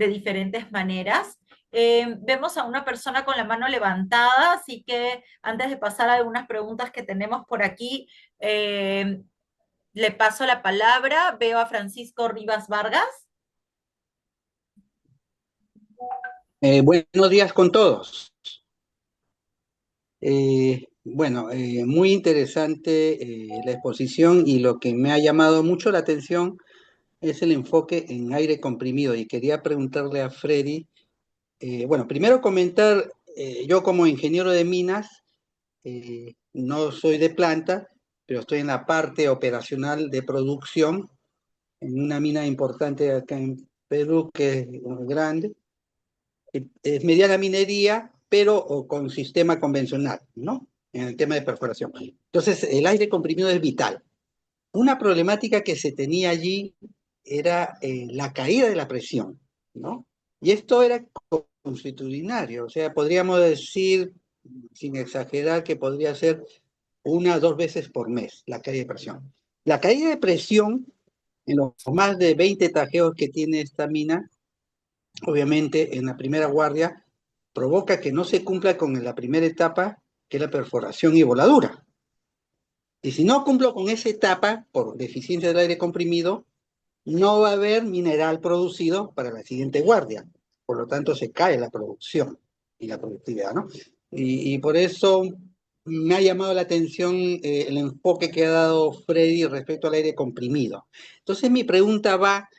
diferentes maneras. Vemos a una persona con la mano levantada, así que antes de pasar a algunas preguntas que tenemos por aquí, le paso la palabra. Veo a Francisco Rivas Vargas. Buenos días con todos. Bueno, muy interesante la exposición y lo que me ha llamado mucho la atención es el enfoque en aire comprimido y quería preguntarle a Freddy, bueno, primero comentar, yo como ingeniero de minas, no soy de planta, pero estoy en la parte operacional de producción en una mina importante acá en Perú que es grande. Es mediana minería, pero con sistema convencional, ¿no? En el tema de perforación. Entonces, el aire comprimido es vital. Una problemática que se tenía allí era la caída de la presión, ¿no? Y esto era consuetudinario, o sea, podríamos decir, sin exagerar, que podría ser una o dos veces por mes la caída de presión. La caída de presión en los más de 20 tajeos que tiene esta mina, obviamente en la primera guardia, provoca que no se cumpla con la primera etapa, que es la perforación y voladura. Y si no cumplo con esa etapa, por deficiencia del aire comprimido, no va a haber mineral producido para la siguiente guardia. Por lo tanto, se cae la producción y la productividad, ¿no? Y por eso me ha llamado la atención el enfoque que ha dado Freddy respecto al aire comprimido. Entonces, mi pregunta va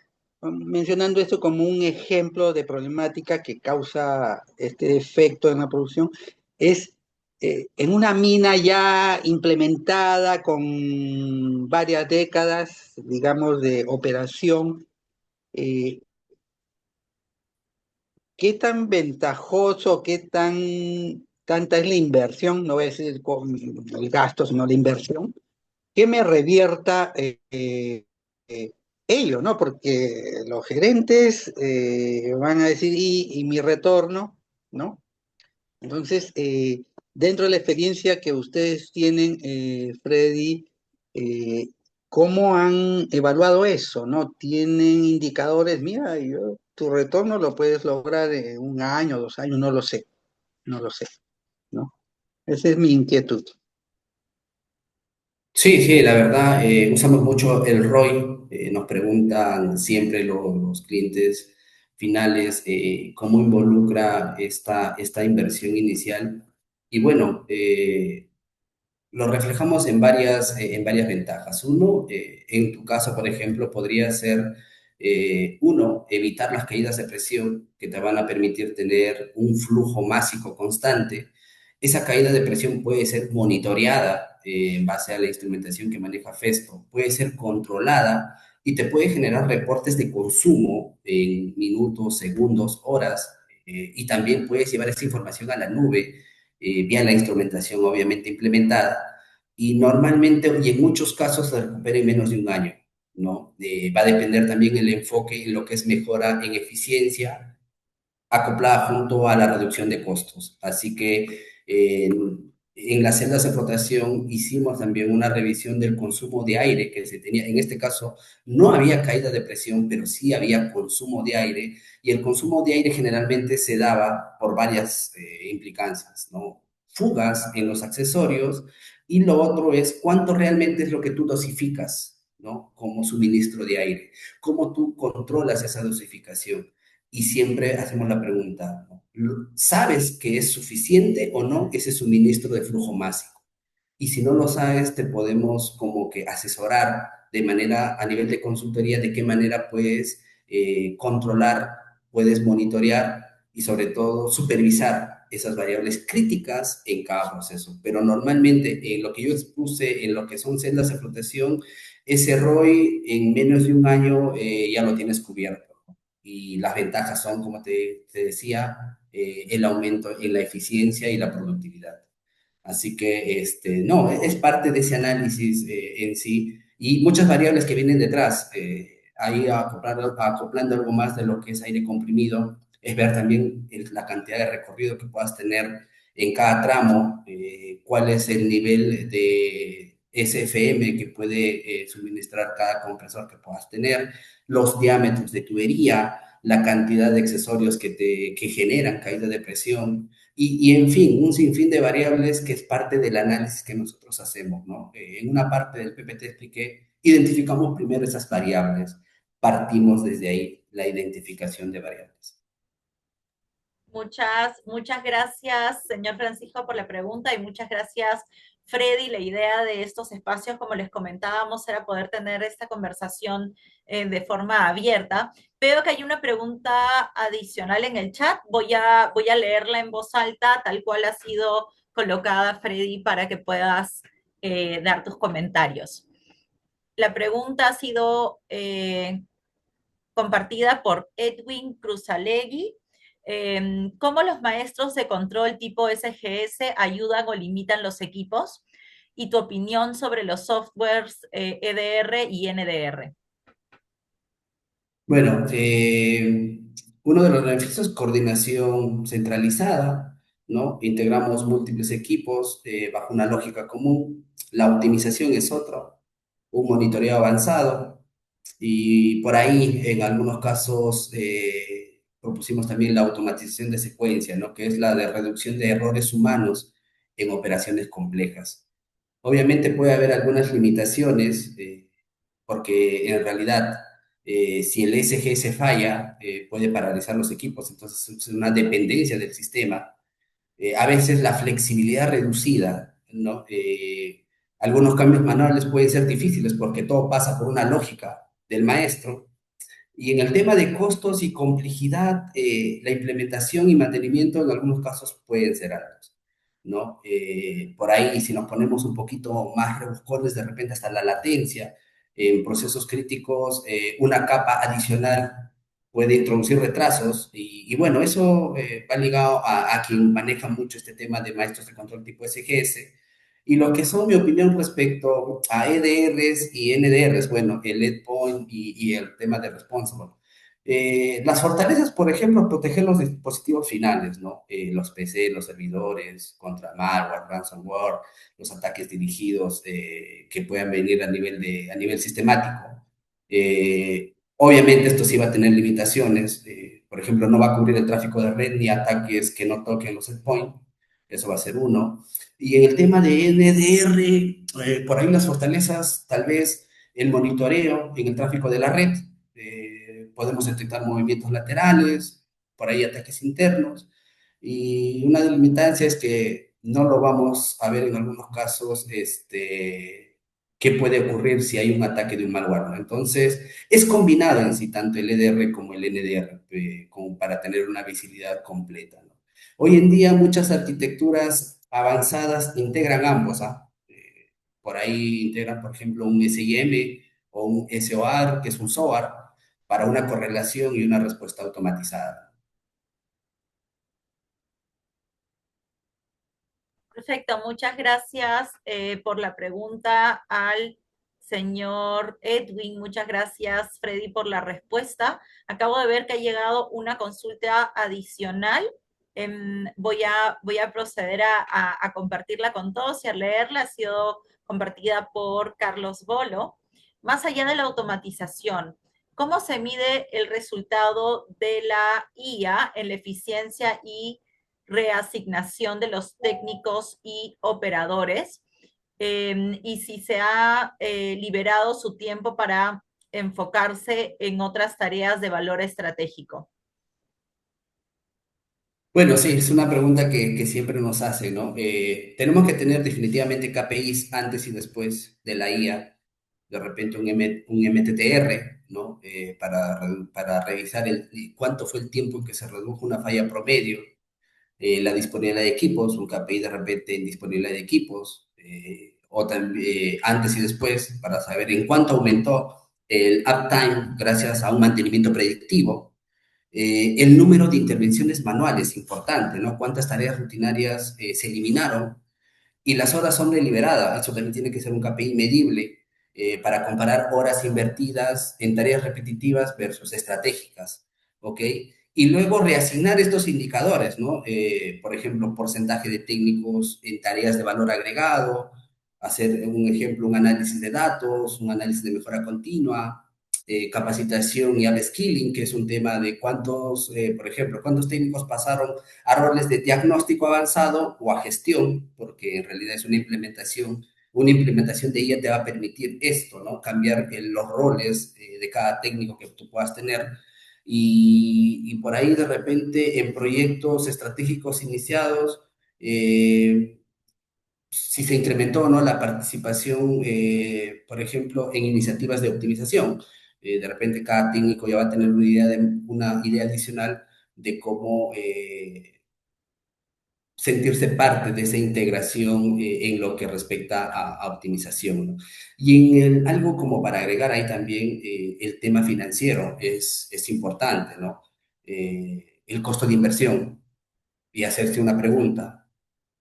mencionando esto como un ejemplo de problemática que causa este efecto en la producción, es en una mina ya implementada con varias décadas, digamos, de operación, eh, ¿qué tan ventajoso, tanta es la inversión? No voy a decir el gasto, sino la inversión, que me revierta eh, ello, ¿no? Porque los gerentes van a decir, y mi retorno, ¿no? Entonces, dentro de la experiencia que ustedes tienen, Freddy, eh, ¿cómo han evaluado eso? ¿No? ¿Tienen indicadores? Mira, tu retorno lo puedes lograr en un año, 2 años, no lo sé, no lo sé, ¿no? Esa es mi inquietud. Sí, sí, la verdad, usamos mucho el ROI. Nos preguntan siempre los clientes finales cómo involucra esta inversión inicial. Y bueno, lo reflejamos en varias ventajas. Uno, en tu caso, por ejemplo, podría ser, uno, evitar las caídas de presión que te van a permitir tener un flujo másico constante. Esa caída de presión puede ser monitoreada en base a la instrumentación que maneja Festo, puede ser controlada y te puede generar reportes de consumo en minutos, segundos, horas, y también puedes llevar esa información a la nube vía la instrumentación obviamente implementada, y normalmente y en muchos casos se recupera en menos de un año, ¿no? Va a depender también el enfoque en lo que es mejora en eficiencia acoplada junto a la reducción de costos. Así que en las celdas de flotación hicimos también una revisión del consumo de aire que se tenía. En este caso no había caída de presión, pero sí había consumo de aire, y el consumo de aire generalmente se daba por varias implicancias, ¿no? Fugas en los accesorios, y lo otro es cuánto realmente es lo que tú dosificas, ¿no? Como suministro de aire, cómo tú controlas esa dosificación. Y siempre hacemos la pregunta, ¿no? ¿Sabes que es suficiente o no ese suministro de flujo másico? Y si no lo sabes, te podemos como que asesorar de manera a nivel de consultoría de qué manera puedes controlar, puedes monitorear y sobre todo supervisar esas variables críticas en cada proceso. Pero normalmente en lo que yo expuse, en lo que son celdas de flotación, ese ROI en menos de un año ya lo tienes cubierto. Y las ventajas son, como te decía, el aumento en la eficiencia y la productividad. Así que, no, es parte de ese análisis en sí, y muchas variables que vienen detrás. Ahí acoplando algo más de lo que es aire comprimido, es ver también la cantidad de recorrido que puedas tener en cada tramo, cuál es el nivel de SFM que puede suministrar cada compresor que puedas tener, los diámetros de tubería, la cantidad de accesorios que generan caída de presión, en fin, un sinfín de variables que es parte del análisis que nosotros hacemos, ¿no? En una parte del PPT expliqué, identificamos primero esas variables, partimos desde ahí la identificación de variables. Muchas gracias, señor Francisco, por la pregunta y muchas gracias, Freddy. La idea de estos espacios, como les comentábamos, era poder tener esta conversación de forma abierta. Veo que hay una pregunta adicional en el chat. Voy a leerla en voz alta, tal cual ha sido colocada, Freddy, para que puedas dar tus comentarios. La pregunta ha sido compartida por Edwin Cruzalegui. ¿Cómo los maestros de control tipo SGS ayudan o limitan los equipos? Y tu opinión sobre los softwares EDR y NDR. Bueno, uno de los beneficios es coordinación centralizada, ¿no? Integramos múltiples equipos bajo una lógica común. La optimización es otro, un monitoreo avanzado y por ahí en algunos casos propusimos también la automatización de secuencia, ¿no? Que es la de reducción de errores humanos en operaciones complejas. Obviamente puede haber algunas limitaciones, porque en realidad, si el SGS falla, puede paralizar los equipos, entonces es una dependencia del sistema. A veces la flexibilidad reducida, ¿no? Algunos cambios manuales pueden ser difíciles porque todo pasa por una lógica del maestro. Y en el tema de costos y complejidad, la implementación y mantenimiento en algunos casos pueden ser altos, ¿no? Por ahí, si nos ponemos un poquito más rebuscones, de repente hasta la latencia en procesos críticos, una capa adicional puede introducir retrasos y bueno, eso va ligado a quien maneja mucho este tema de maestros de control tipo SGS. Y lo que son mi opinión respecto a EDRs y NDRs, bueno, el endpoint y el tema de responsible. Las fortalezas, por ejemplo, proteger los dispositivos finales, ¿no? Los PC, los servidores, contra malware, ransomware, los ataques dirigidos que puedan venir a nivel sistemático. Obviamente esto sí va a tener limitaciones. Por ejemplo, no va a cubrir el tráfico de red ni ataques que no toquen los endpoints. Eso va a ser uno. Y en el tema de NDR, por ahí las fortalezas, tal vez el monitoreo en el tráfico de la red. Podemos detectar movimientos laterales, por ahí ataques internos. Y una delimitancia es que no lo vamos a ver en algunos casos, qué puede ocurrir si hay un ataque de un malware, ¿no? Entonces, es combinado en sí tanto el EDR como el NDR, como para tener una visibilidad completa, ¿no? Hoy en día muchas arquitecturas avanzadas integran ambos, ¿ah? Por ahí integran, por ejemplo, un SIM o un SOAR, que es un SOAR, para una correlación y una respuesta automatizada. Perfecto, muchas gracias por la pregunta al señor Edwin. Muchas gracias, Freddy, por la respuesta. Acabo de ver que ha llegado una consulta adicional. Voy a proceder a compartirla con todos y a leerla. Ha sido compartida por Carlos Bolo. Más allá de la automatización, ¿cómo se mide el resultado de la IA en la eficiencia y reasignación de los técnicos y operadores? Y si se ha liberado su tiempo para enfocarse en otras tareas de valor estratégico. Bueno, sí, es una pregunta que siempre nos hace, ¿no? Tenemos que tener definitivamente KPIs antes y después de la IA, de repente un MTTR, ¿no? Para revisar cuánto fue el tiempo en que se redujo una falla promedio, la disponibilidad de equipos, un KPI de repente en disponibilidad de equipos, o también antes y después para saber en cuánto aumentó el uptime gracias a un mantenimiento predictivo. El número de intervenciones manuales, importante, ¿no? Cuántas tareas rutinarias se eliminaron y las horas son deliberadas. Eso también tiene que ser un KPI medible para comparar horas invertidas en tareas repetitivas versus estratégicas, ¿ok? Y luego reasignar estos indicadores, ¿no? Por ejemplo, porcentaje de técnicos en tareas de valor agregado, hacer un ejemplo, un análisis de datos, un análisis de mejora continua, capacitación y upskilling, que es un tema de cuántos, por ejemplo, cuántos técnicos pasaron a roles de diagnóstico avanzado o a gestión, porque en realidad es una implementación de ella te va a permitir esto, ¿no? Cambiar los roles de cada técnico que tú puedas tener. y por ahí de repente en proyectos estratégicos iniciados, si se incrementó o no la participación, por ejemplo, en iniciativas de optimización. De repente cada técnico ya va a tener una idea adicional de cómo sentirse parte de esa integración en lo que respecta a optimización, ¿no? Y algo como para agregar ahí también el tema financiero es importante, ¿no? El costo de inversión y hacerse una pregunta.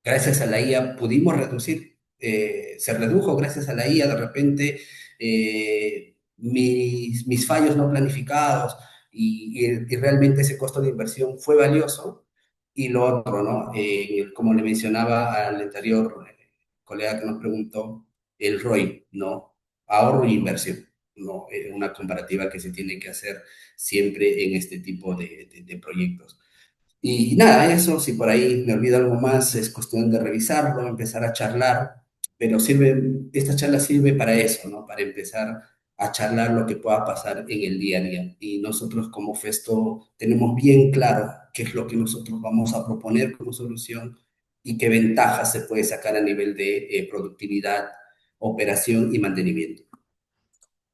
Gracias a la IA pudimos reducir, se redujo gracias a la IA de repente mis fallos no planificados y realmente ese costo de inversión fue valioso. Y lo otro, ¿no? Como le mencionaba al anterior colega que nos preguntó, el ROI, ¿no? Ahorro y inversión, ¿no? Una comparativa que se tiene que hacer siempre en este tipo de proyectos. Y nada, eso, si por ahí me olvido algo más, es cuestión de revisarlo, empezar a charlar, pero esta charla sirve para eso, ¿no? Para empezar a charlar lo que pueda pasar en el día a día. Y nosotros como Festo tenemos bien claro qué es lo que nosotros vamos a proponer como solución y qué ventajas se puede sacar a nivel de productividad, operación y mantenimiento.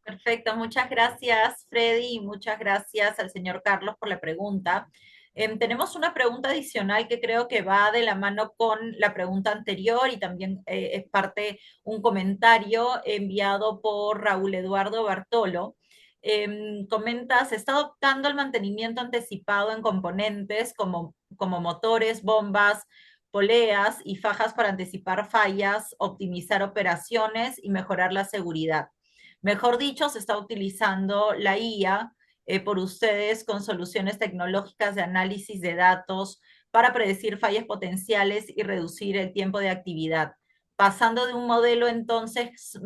Perfecto, muchas gracias Freddy y muchas gracias al señor Carlos por la pregunta. Tenemos una pregunta adicional que creo que va de la mano con la pregunta anterior y también es parte, un comentario enviado por Raúl Eduardo Bartolo. Comenta, se está adoptando el mantenimiento anticipado en componentes como motores, bombas, poleas y fajas para anticipar fallas, optimizar operaciones y mejorar la seguridad. Mejor dicho, se está utilizando la IA por ustedes con soluciones tecnológicas de análisis de datos para predecir fallas potenciales y reducir el tiempo de actividad, pasando de un modelo entonces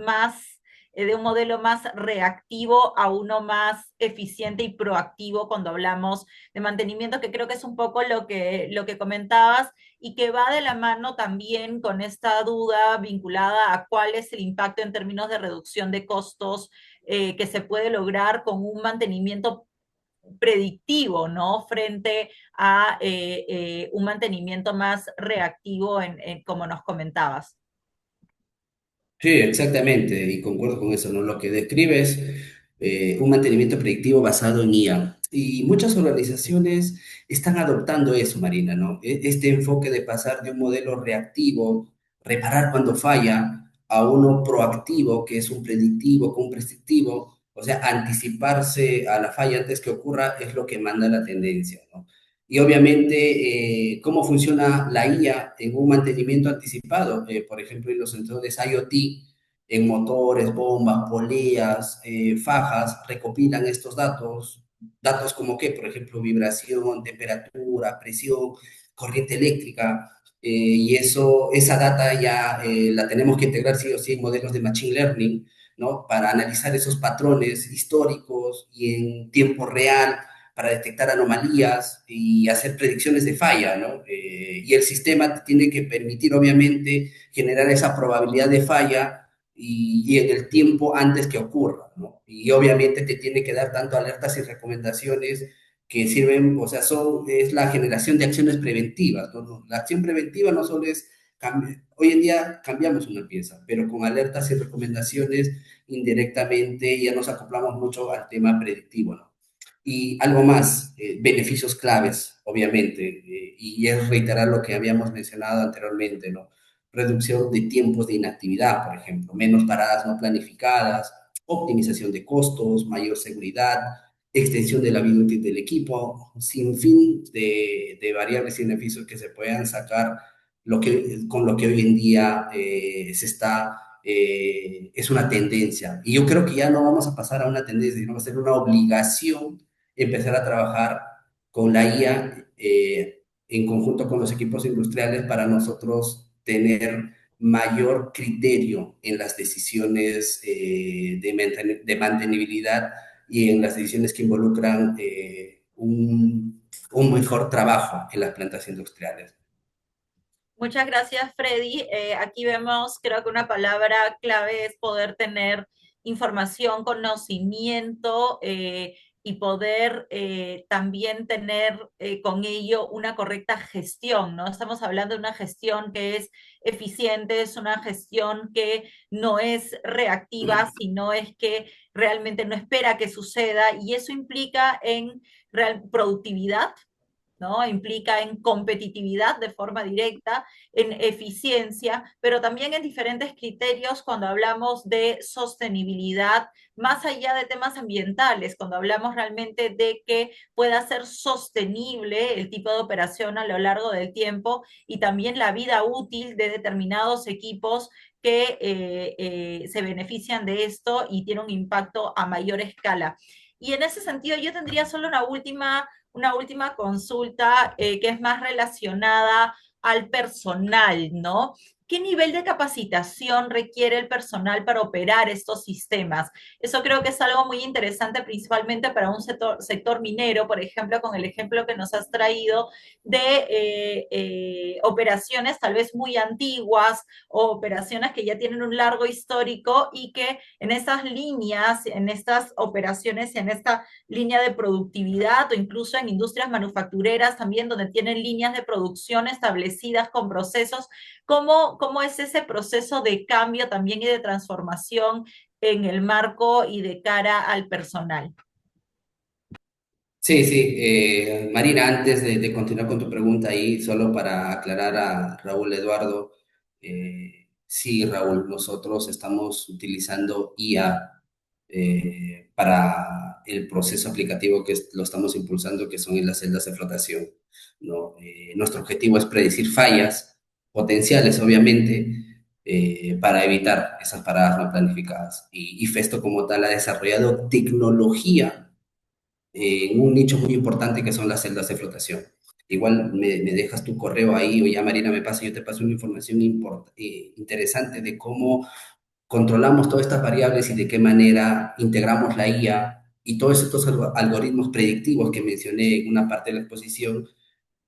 de un modelo más reactivo a uno más eficiente y proactivo cuando hablamos de mantenimiento, que creo que es un poco lo que comentabas y que va de la mano también con esta duda vinculada a cuál es el impacto en términos de reducción de costos que se puede lograr con un mantenimiento predictivo, ¿no? Frente a un mantenimiento más reactivo, como nos comentabas. Sí, exactamente, y concuerdo con eso, ¿no? Lo que describe es un mantenimiento predictivo basado en IA. Y muchas organizaciones están adoptando eso, Marina, ¿no? Este enfoque de pasar de un modelo reactivo, reparar cuando falla, a uno proactivo, que es un predictivo con un prescriptivo, o sea, anticiparse a la falla antes que ocurra es lo que manda la tendencia, ¿no? Y obviamente, ¿cómo funciona la IA en un mantenimiento anticipado? Por ejemplo, en los sensores IoT, en motores, bombas, poleas, fajas, recopilan estos datos, datos como que, por ejemplo, vibración, temperatura, presión, corriente eléctrica, y esa data ya la tenemos que integrar sí o sí en modelos de Machine Learning, ¿no? Para analizar esos patrones históricos y en tiempo real para detectar anomalías y hacer predicciones de falla, ¿no? Y el sistema tiene que permitir, obviamente, generar esa probabilidad de falla y en el tiempo antes que ocurra, ¿no? Y obviamente te tiene que dar tanto alertas y recomendaciones que sirven, o sea, es la generación de acciones preventivas, ¿no? La acción preventiva no solo es, hoy en día cambiamos una pieza, pero con alertas y recomendaciones indirectamente ya nos acoplamos mucho al tema predictivo, ¿no? Y algo más, beneficios claves, obviamente, y es reiterar lo que habíamos mencionado anteriormente, ¿no? Reducción de tiempos de inactividad, por ejemplo, menos paradas no planificadas, optimización de costos, mayor seguridad, extensión de la vida útil del equipo, sin fin de variables y beneficios que se puedan sacar con lo que hoy en día es una tendencia. Y yo creo que ya no vamos a pasar a una tendencia, sino va a ser una obligación empezar a trabajar con la IA en conjunto con los equipos industriales para nosotros tener mayor criterio en las decisiones de mantenibilidad y en las decisiones que involucran un mejor trabajo en las plantas industriales. Muchas gracias, Freddy. Aquí vemos, creo que una palabra clave es poder tener información, conocimiento y poder también tener con ello una correcta gestión, ¿no? Estamos hablando de una gestión que es eficiente, es una gestión que no es reactiva, sino es que realmente no espera que suceda y eso implica en productividad, ¿no? Implica en competitividad de forma directa, en eficiencia, pero también en diferentes criterios cuando hablamos de sostenibilidad, más allá de temas ambientales, cuando hablamos realmente de que pueda ser sostenible el tipo de operación a lo largo del tiempo y también la vida útil de determinados equipos que se benefician de esto y tiene un impacto a mayor escala. Y en ese sentido, yo tendría solo una última consulta que es más relacionada al personal, ¿no? ¿Qué nivel de capacitación requiere el personal para operar estos sistemas? Eso creo que es algo muy interesante, principalmente para un sector minero, por ejemplo, con el ejemplo que nos has traído de operaciones tal vez muy antiguas o operaciones que ya tienen un largo histórico y que en esas líneas, en estas operaciones, en esta línea de productividad o incluso en industrias manufactureras también donde tienen líneas de producción establecidas con procesos. ¿Cómo es ese proceso de cambio también y de transformación en el marco y de cara al personal? Sí, sí, Marina, antes de continuar con tu pregunta ahí, solo para aclarar a Raúl Eduardo, sí, Raúl, nosotros estamos utilizando IA para el proceso aplicativo que lo estamos impulsando, que son en las celdas de flotación, ¿no? Nuestro objetivo es predecir fallas potenciales, obviamente, para evitar esas paradas no planificadas. Y Festo como tal ha desarrollado tecnología en un nicho muy importante que son las celdas de flotación. Igual me dejas tu correo ahí o ya Marina me pasa, yo te paso una información interesante de cómo controlamos todas estas variables y de qué manera integramos la IA y todos estos algoritmos predictivos que mencioné en una parte de la exposición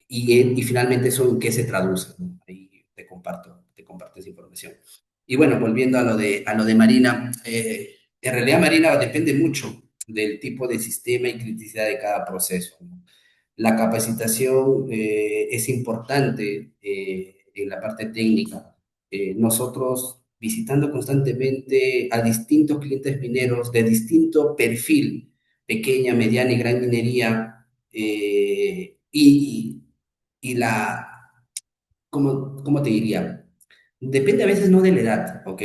y finalmente eso en qué se traduce, ¿no? Ahí te comparto esa información. Y bueno, volviendo a lo de Marina, en realidad Marina depende mucho del tipo de sistema y criticidad de cada proceso, ¿no? La capacitación es importante en la parte técnica. Nosotros visitando constantemente a distintos clientes mineros de distinto perfil, pequeña, mediana y gran minería, y ¿cómo te diría? Depende a veces no de la edad, ¿ok?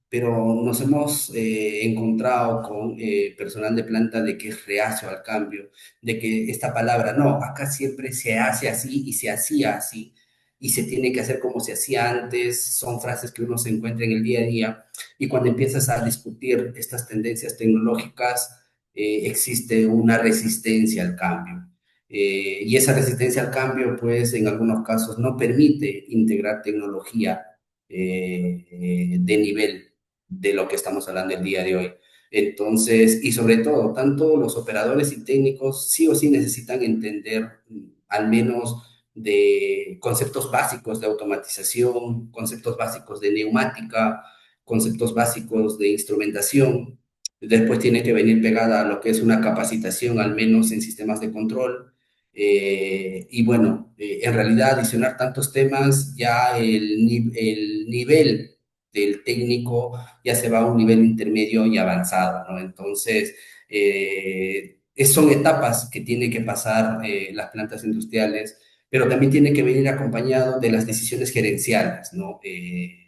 Pero nos hemos encontrado con personal de planta de que es reacio al cambio, de que esta palabra, no, acá siempre se hace así y se hacía así, y se tiene que hacer como se hacía antes, son frases que uno se encuentra en el día a día, y cuando empiezas a discutir estas tendencias tecnológicas, existe una resistencia al cambio. Y esa resistencia al cambio, pues en algunos casos no permite integrar tecnología de nivel de lo que estamos hablando el día de hoy. Entonces, y sobre todo, tanto los operadores y técnicos sí o sí necesitan entender al menos de conceptos básicos de automatización, conceptos básicos de neumática, conceptos básicos de instrumentación. Después tiene que venir pegada a lo que es una capacitación, al menos en sistemas de control, y bueno, en realidad adicionar tantos temas, ya el nivel del técnico ya se va a un nivel intermedio y avanzado, ¿no? Entonces, son etapas que tienen que pasar las plantas industriales, pero también tiene que venir acompañado de las decisiones gerenciales, ¿no?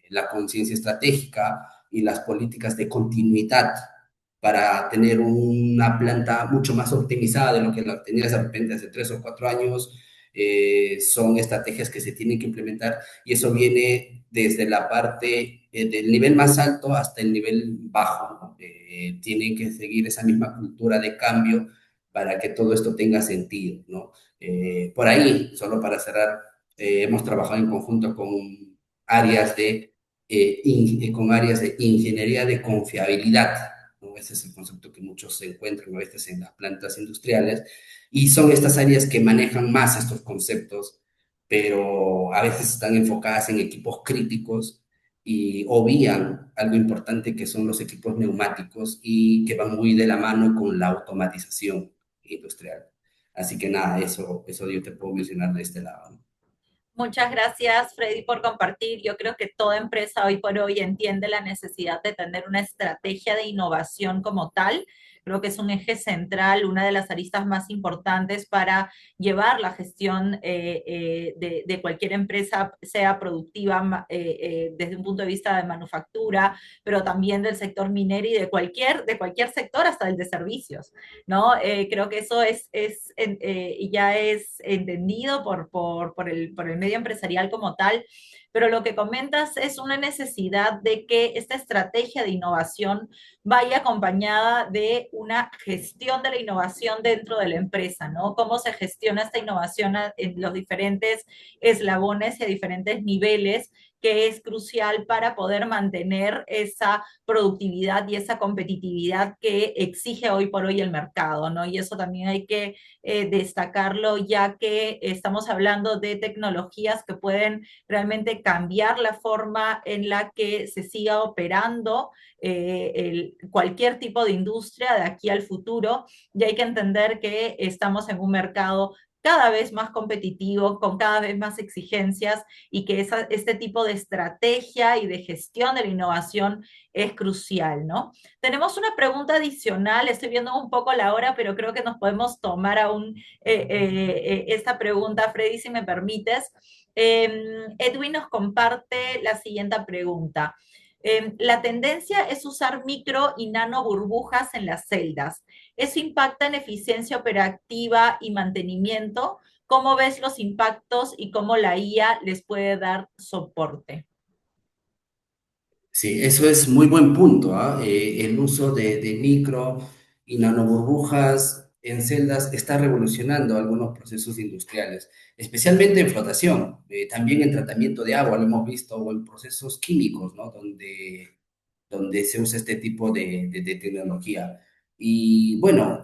La conciencia estratégica y las políticas de continuidad para tener una planta mucho más optimizada de lo que la tenías de repente hace 3 o 4 años. Son estrategias que se tienen que implementar y eso viene desde la parte del nivel más alto hasta el nivel bajo, ¿no? Tienen que seguir esa misma cultura de cambio para que todo esto tenga sentido, ¿no? Por ahí, solo para cerrar, hemos trabajado en conjunto áreas de, con áreas de ingeniería de confiabilidad, ¿no? Ese es el concepto que muchos se encuentran a veces en las plantas industriales, y son estas áreas que manejan más estos conceptos, pero a veces están enfocadas en equipos críticos y obvian algo importante que son los equipos neumáticos y que van muy de la mano con la automatización. industrial. Así que nada, eso yo te puedo mencionar de este lado, ¿no? Muchas gracias, Freddy, por compartir. Yo creo que toda empresa hoy por hoy entiende la necesidad de tener una estrategia de innovación como tal. Creo que es un eje central, una de las aristas más importantes para llevar la gestión de cualquier empresa, sea productiva desde un punto de vista de manufactura, pero también del sector minero y de cualquier sector, hasta el de servicios. ¿No? Creo que eso ya es entendido por el medio empresarial como tal, pero lo que comentas es una necesidad de que esta estrategia de innovación vaya acompañada de una gestión de la innovación dentro de la empresa, ¿no? Cómo se gestiona esta innovación en los diferentes eslabones y a diferentes niveles, que es crucial para poder mantener esa productividad y esa competitividad que exige hoy por hoy el mercado, ¿no? Y eso también hay que destacarlo, ya que estamos hablando de tecnologías que pueden realmente cambiar la forma en la que se siga operando cualquier tipo de industria de aquí al futuro, y hay que entender que estamos en un mercado cada vez más competitivo, con cada vez más exigencias, y que este tipo de estrategia y de gestión de la innovación es crucial, ¿no? Tenemos una pregunta adicional, estoy viendo un poco la hora, pero creo que nos podemos tomar aún esta pregunta, Freddy, si me permites. Edwin nos comparte la siguiente pregunta. La tendencia es usar micro y nano burbujas en las celdas. ¿Eso impacta en eficiencia operativa y mantenimiento? ¿Cómo ves los impactos y cómo la IA les puede dar soporte? Sí, eso es muy buen punto, ¿ah? El uso de micro y nanoburbujas en celdas está revolucionando algunos procesos industriales, especialmente en flotación, también en tratamiento de agua, lo hemos visto, o en procesos químicos, ¿no? Donde se usa este tipo de tecnología. Y bueno,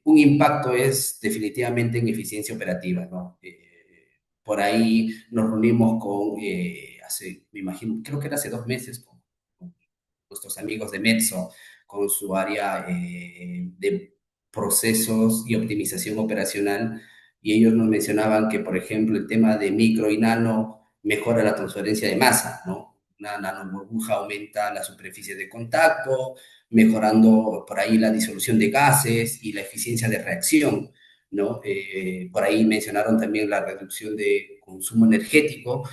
un impacto es definitivamente en eficiencia operativa, ¿no? Por ahí nos reunimos me imagino, creo que era hace 2 meses, con nuestros amigos de Metso, con su área de procesos y optimización operacional, y ellos nos mencionaban que, por ejemplo, el tema de micro y nano mejora la transferencia de masa, ¿no? Una nanoburbuja aumenta la superficie de contacto, mejorando por ahí la disolución de gases y la eficiencia de reacción, ¿no? Por ahí mencionaron también la reducción de consumo energético,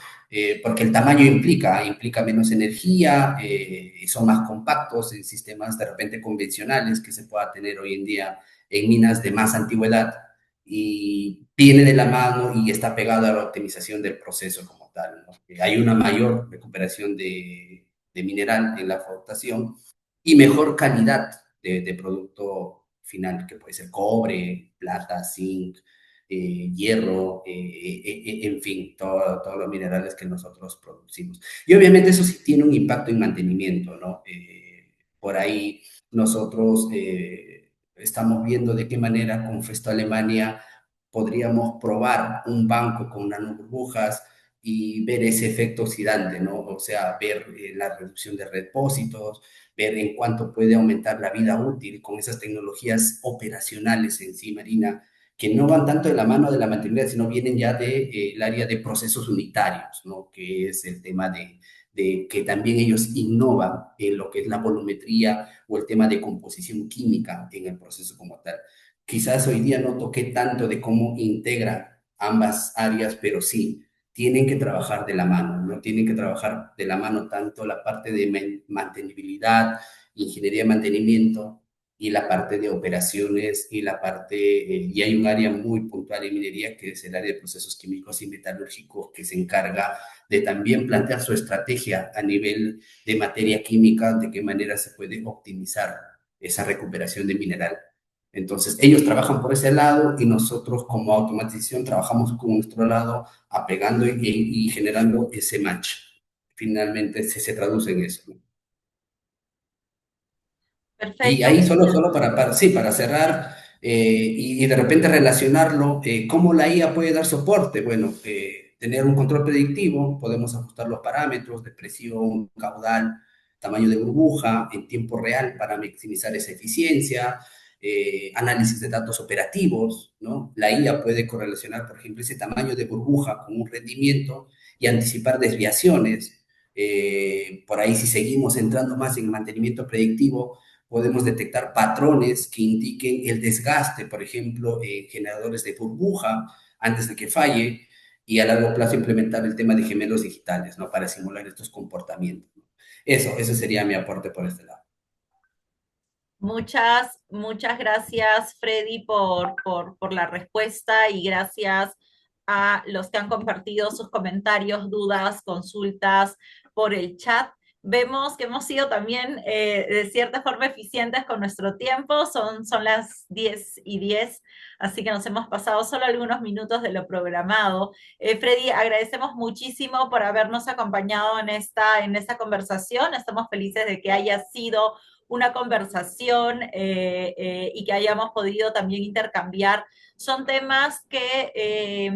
porque el tamaño implica menos energía, son más compactos en sistemas de repente convencionales que se pueda tener hoy en día en minas de más antigüedad, y viene de la mano y está pegado a la optimización del proceso como tal, ¿no? Hay una mayor recuperación de mineral en la flotación y mejor calidad de producto final, que puede ser cobre, plata, zinc, hierro, en fin, todos los minerales que nosotros producimos. Y obviamente eso sí tiene un impacto en mantenimiento, ¿no? Por ahí nosotros estamos viendo de qué manera con Festo Alemania podríamos probar un banco con nanoburbujas y ver ese efecto oxidante, ¿no? O sea, ver la reducción de depósitos, ver en cuánto puede aumentar la vida útil con esas tecnologías operacionales en sí, Marina, que no van tanto de la mano de la mantenimiento, sino vienen ya del área de procesos unitarios, ¿no? Que es el tema de que también ellos innovan en lo que es la volumetría o el tema de composición química en el proceso como tal. Quizás hoy día no toqué tanto de cómo integra ambas áreas, pero sí, tienen que trabajar de la mano, ¿no? Tienen que trabajar de la mano tanto la parte de mantenibilidad, ingeniería de mantenimiento, y la parte de operaciones y la parte, y hay un área muy puntual en minería que es el área de procesos químicos y metalúrgicos, que se encarga de también plantear su estrategia a nivel de materia química, de qué manera se puede optimizar esa recuperación de mineral. Entonces, ellos trabajan por ese lado y nosotros como automatización trabajamos con nuestro lado, apegando y generando ese match. Finalmente se traduce en eso, ¿no? Y Perfecto. ahí solo sí, para cerrar y de repente relacionarlo, ¿cómo la IA puede dar soporte? Bueno, tener un control predictivo, podemos ajustar los parámetros de presión, caudal, tamaño de burbuja en tiempo real para maximizar esa eficiencia. análisis de datos operativos, ¿no? La IA puede correlacionar, por ejemplo, ese tamaño de burbuja con un rendimiento y anticipar desviaciones. Por ahí, si seguimos entrando más en mantenimiento predictivo, podemos detectar patrones que indiquen el desgaste, por ejemplo, en generadores de burbuja antes de que falle, y a largo plazo implementar el tema de gemelos digitales, ¿no? Para simular estos comportamientos, ¿no? Eso sería mi aporte por este lado. Muchas gracias, Freddy, por la respuesta y gracias a los que han compartido sus comentarios, dudas, consultas por el chat. Vemos que hemos sido también de cierta forma eficientes con nuestro tiempo, son las 10:10, así que nos hemos pasado solo algunos minutos de lo programado. Freddy, agradecemos muchísimo por habernos acompañado en esta conversación, estamos felices de que haya sido una conversación y que hayamos podido también intercambiar. Son temas que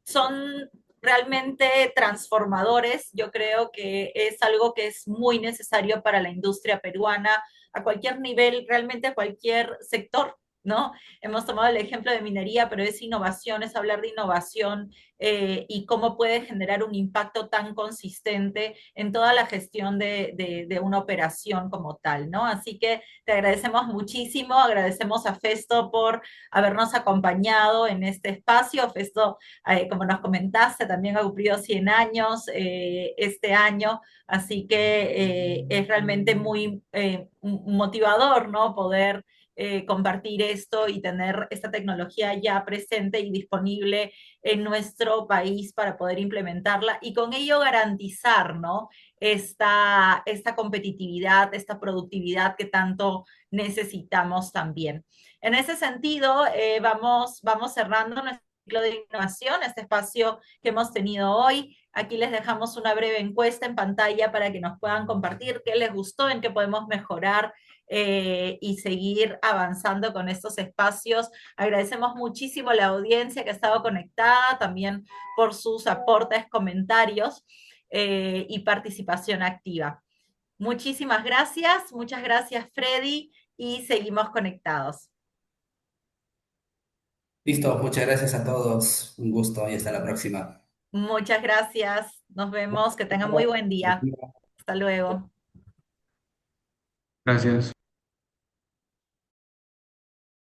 son realmente transformadores. Yo creo que es algo que es muy necesario para la industria peruana a cualquier nivel, realmente a cualquier sector, ¿no? Hemos tomado el ejemplo de minería, pero es innovación, es hablar de innovación y cómo puede generar un impacto tan consistente en toda la gestión de una operación como tal, ¿no? Así que te agradecemos muchísimo, agradecemos a Festo por habernos acompañado en este espacio. Festo, como nos comentaste, también ha cumplido 100 años este año, así que es realmente muy motivador, ¿no? Poder compartir esto y tener esta tecnología ya presente y disponible en nuestro país para poder implementarla y con ello garantizar, ¿no? Esta competitividad, esta productividad que tanto necesitamos también. En ese sentido, vamos cerrando nuestro ciclo de innovación, este espacio que hemos tenido hoy. Aquí les dejamos una breve encuesta en pantalla para que nos puedan compartir qué les gustó, en qué podemos mejorar y seguir avanzando con estos espacios. Agradecemos muchísimo a la audiencia que ha estado conectada, también por sus aportes, comentarios y participación activa. Muchas gracias Freddy y seguimos conectados. Listo, muchas gracias a todos. Un gusto y hasta la próxima. Muchas gracias. Nos vemos. Que tengan muy buen día. Hasta luego. Gracias.